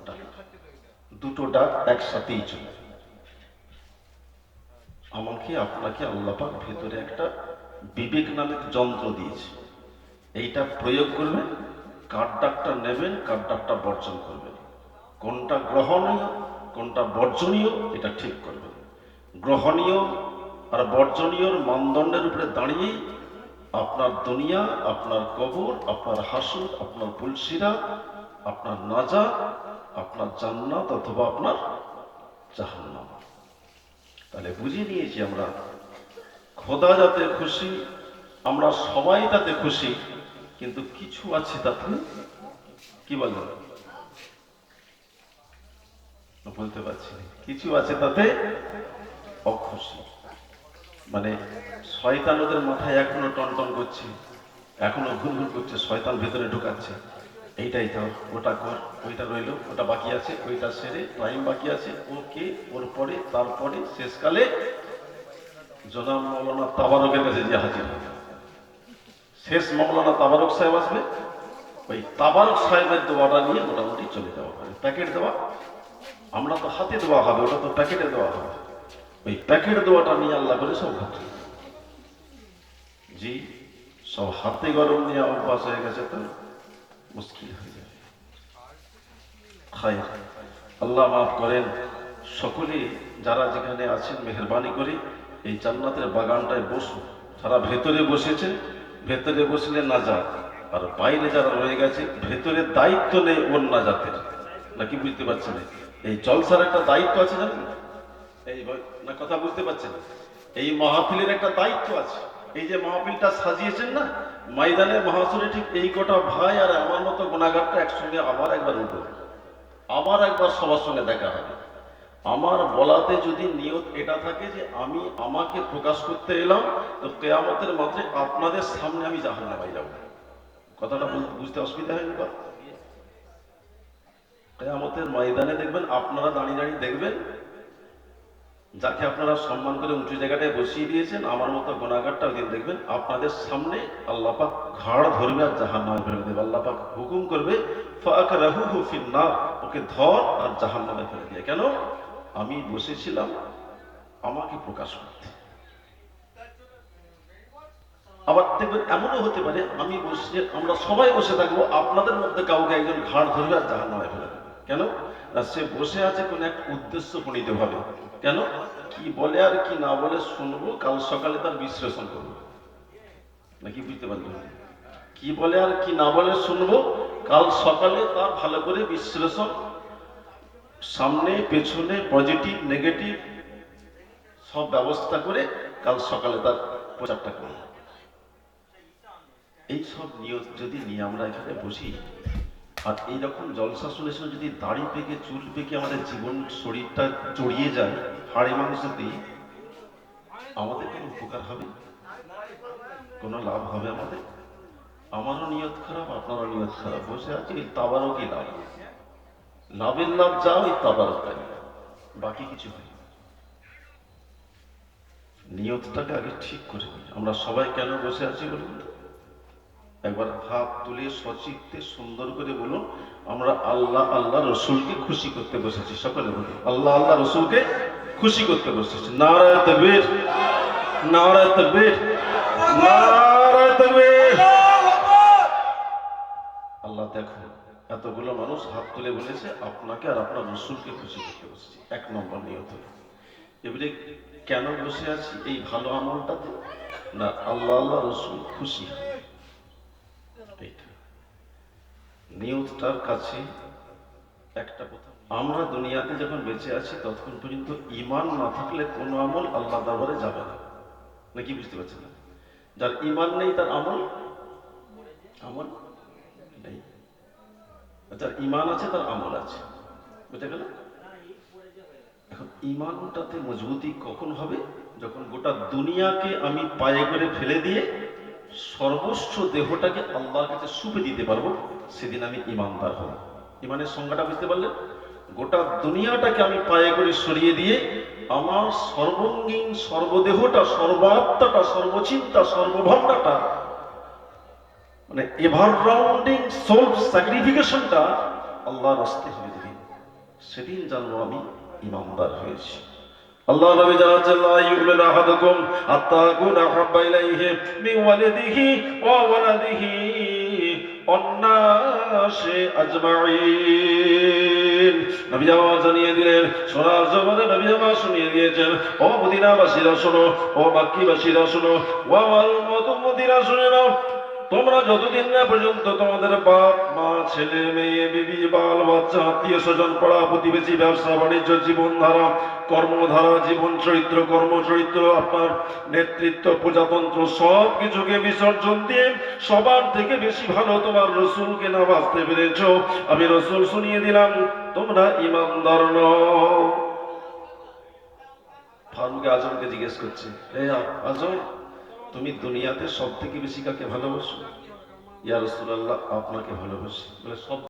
ডাকবে, দুটো ডাক একসাথেই চলে। আমাকে আপনাকে আল্লাহ পাক ভেতরে একটা বিবেক নামক যন্ত্র দিয়েছে, এইটা প্রয়োগ করবেন, কার ডাকটা নেবেন, কার ডাকটা বর্জন করবেন, কোনটা গ্রহণীয় কোনটা বর্জনীয় এটা ঠিক করবেন। গ্রহণীয় আর বর্জনীয়র মানদণ্ডের উপরে দাঁড়িয়েই আপনার দুনিয়া, আপনার কবর, আপনার হাসর, আপনার পুলসিরা, আপনার নাজাত, আপনার জান্নাত অথবা আপনার জাহান্নাম। তাহলে বুঝে নিয়েছি আমরা খোদা যাতে খুশি, আমরা সবাই তাতে খুশি, কিন্তু কিছু আছে তাতে কি বলবেন বলতে পারছি না, কিছু আছে তাতে অখুশি। মানে শয়তান ওদের মাথায় এখনো টনটন করছে, এখনো ঘুরঘুর করছে, শয়তান ভেতরে ঢুকাচ্ছে, এইটাই তো, ওটা কর, ওইটা রইলো, ওটা বাকি আছে, ওইটা সেরে, টাইম বাকি আছে, ওকে, ওর পরে, তারপরে শেষকালে জনাব মৌলানা তাবারকের কাছে যে হাজির হবে। শেষ মৌলানা তাবারক সাহেব আসবে, ওই তাবারক সাহেবের দোয়াটা নিয়ে মোটামুটি চলে যাওয়া হবে। প্যাকেট দেওয়া, আমরা তো হাতে দেওয়া হবে, ওটা তো প্যাকেটে দেওয়া হবে। ওই প্যাকেট দেওয়াটা নিয়ে আল্লাহ করে সব ঘটে। জি, সব হাতে গরম নিয়ে অভ্যাস হয়ে গেছে তো মুশকিল হয়ে যাবে। খায়ের, আল্লাহ মাফ করেন। সকলে যারা যেখানে আছেন মেহেরবানি করে এই জান্নাতের বাগানটায় বসুন। যারা ভেতরে বসেছেন, ভেতরে বসলে নাজাত, আর বাইরে যারা রয়ে গেছে ভেতরে দায়িত্ব নেই ওর নাজাতের, নাকি বুঝতে পারছেন? এই জলসার একটা দায়িত্ব আছে জানেন, এই না কথা বুঝতে পারছেন? এই মাহফিলের একটা দায়িত্ব আছে। এই যে মাহফিলটা সাজিয়েছেন না, ময়দানে মহাসুরে ঠিক এই কটা ভাই আর আমার মতো গুণাগারটা একসঙ্গে আবার একবার উঠবে, আবার একবার সবার সঙ্গে দেখা হবে। আমার বলাতে যদি নিয়ত এটা থাকে যে আমি আমাকে প্রকাশ করতে এলাম, তো কেয়ামতের মাত্রে আপনাদের সামনে আমি জাহান্নামে যাব। কথাটা বুঝতে অসুবিধা হয়নি? কেয়ামতের ময়দানে দেখবেন, আপনারা দাঁড়িয়ে দাঁড়িয়ে দেখবেন, যাকে আপনারা সম্মান করে উঁচু জায়গাটায় বসিয়ে দিয়েছেন, আমার মতো গুনাহগারটা ওই দিন দেখবেন আপনাদের সামনে আল্লাহ পাক ঘাড় ধরবে আর জাহান্নামে ফেলে দেবে। আল্লাহ পাক হুকুম করবে, ফাআকরাহুহু ফিন্নার, ওকে ধর আর জাহান্নামে ফেলে দিয়ে। কেন? আমি বসেছিলাম আমাকে প্রকাশ করতে। আবার দেখবেন এমনও হতে পারে আমি বসে, আমরা সবাই বসে থাকবো, আপনাদের মধ্যে কাউকে একজন ঘাড় ধরবে আর জাহান্নামে ফেলে দেবে। কেন? না, সে বসে আছে কোন এক উদ্দেশ্য প্রণীত ভাবে। কেন? কি বলে আর কি না বলে শুনবো, কাল সকালে তার বিশ্লেষণ করবো, নাকি বুঝতে পারবেন? কি বলে আর কি না বলে শুনবো, কাল সকালে তার ভালো করে বিশ্লেষণ, সামনে পেছনে পজিটিভ নেগেটিভ সব ব্যবস্থা করে কাল সকালে তার প্রচারটা করব। এই সব নিয়ত যদি নিয়ে আমরা এখানে বসি, আর এইরকম জলসা শুনে শুনে যদি দাড়ি পেকে চুল পেকে আমাদের জীবন শরীরটা জড়িয়ে যায় হাড়ে মাংসতে, আমাদের কোনো উপকার হবে? কোনো লাভ হবে আমাদের? আমারও নিয়ত খারাপ, আপনারও নিয়ত খারাপ, বসে আছি তাবারও কি লাভ? লাভের লাভ যা ওই তাবারকটাই, বাকি কিছু হয়। নিয়তটাকে আগে ঠিক করে নিই। আমরা সবাই কেন বসে আছি বলুন তো? একবার হাত তুলে সচিত্তে সুন্দর করে বলুন, আমরা আল্লাহ আল্লাহ রসুলকে খুশি করতে বসেছি। সকলে বলুন, আল্লাহ আল্লাহ রসুলকে খুশি করতে বসেছি। নারায়ে তাকবীর, নারায়ে তাকবীর, নারায়ে তাকবীর। আল্লাহ দেখো, এতগুলো মানুষ হাত তুলে বলেছে আপনাকে আর আপনার রসুলকে খুশি করতে বসেছি। এক নম্বর নিয়ত হলো। এবারে কেন বসে আছি এই ভালো আমলটাতে? না, আল্লাহ আল্লাহ রসুল খুশি হয়। এইটা নিয়তটার কাছে একটা কথা, আমরা দুনিয়াতে যখন বেঁচে আছি ততক্ষণ পর্যন্ত ঈমান না থাকলে কোনো আমল আল্লাহ দরবারে যাবে না। নাকি বুঝতে পারছেন না? যার ঈমান নেই তার আমল নেই, যার ঈমান আছে তার আমল আছে। বুঝতে গেল? এখন ঈমানটাতে মজবুতি কখন হবে? যখন গোটা দুনিয়াকে আমি পায়ে করে ফেলে দিয়ে সর্বস্ব দেহটাকে আল্লাহর কাছে সুপে দিতে পারবো, সেদিন আমি ঈমানদার হব। ঈমানের সংজ্ঞাটা বুঝতে পারলেন? গোটা দুনিয়াটাকে আমি পায়ে করে সরিয়ে দিয়ে আমার সর্বঙ্গীন সর্বদেহটা, সর্বাত্মাটা, সর্বচিন্তা, সর্বভাবনাটা, মানে এভার রাউন্ডিং সোল স্যাক্রিফিকেশনটা আল্লাহর রাস্তে হয়ে দিবি, সেদিন জানবো আমি ঈমানদার হয়েছি। আল্লাহ নবী জানাচ্ছেন, লা ইউমিনু আহাদুকুম হাত্তা আকুনা আহাব্বা ইলাইহি মিন ওয়ালিদিহি ওয়া ওয়ালাদিহি ওয়ান নাসি আজমাইন। নবী জামা জানিয়ে দিলেন, সোনার জগতে নবী জামা শুনিয়ে দিয়েছেন, ও মদিনাবাসীরা শোনো, ও মক্কিবাসীরা শোনো, ও মদিনা শুনে নাও, তোমরা যতদিন না পর্যন্ত তোমাদের বাপ মা, ছেলে মেয়ে, বিবি, বাল বাচ্চা, আত্মীয় স্বজন, পাড়া প্রতিবেশী, ব্যবসা বাণিজ্য, জীবনধারা, কর্মধারা, জীবন চরিত্র, কর্মচরিত্র, আপনার নেতৃত্ব, প্রজাতন্ত্র, সব কিছুকে বিসর্জন দিয়ে সবার থেকে বেশি ভালো তোমার রসুলকে না বাঁচতে পেরেছ, আমি রসুল শুনিয়ে দিলাম তোমরা ঈমানদার নও। ফারুক আজমকে জিজ্ঞেস করছে, হে আজম, তুমি দুনিয়াতে সব থেকে বেশি কাকে ভালোবাসো? ইয়া রাসূলুল্লাহ, আপনাকে ভালোবাসি। বলে সব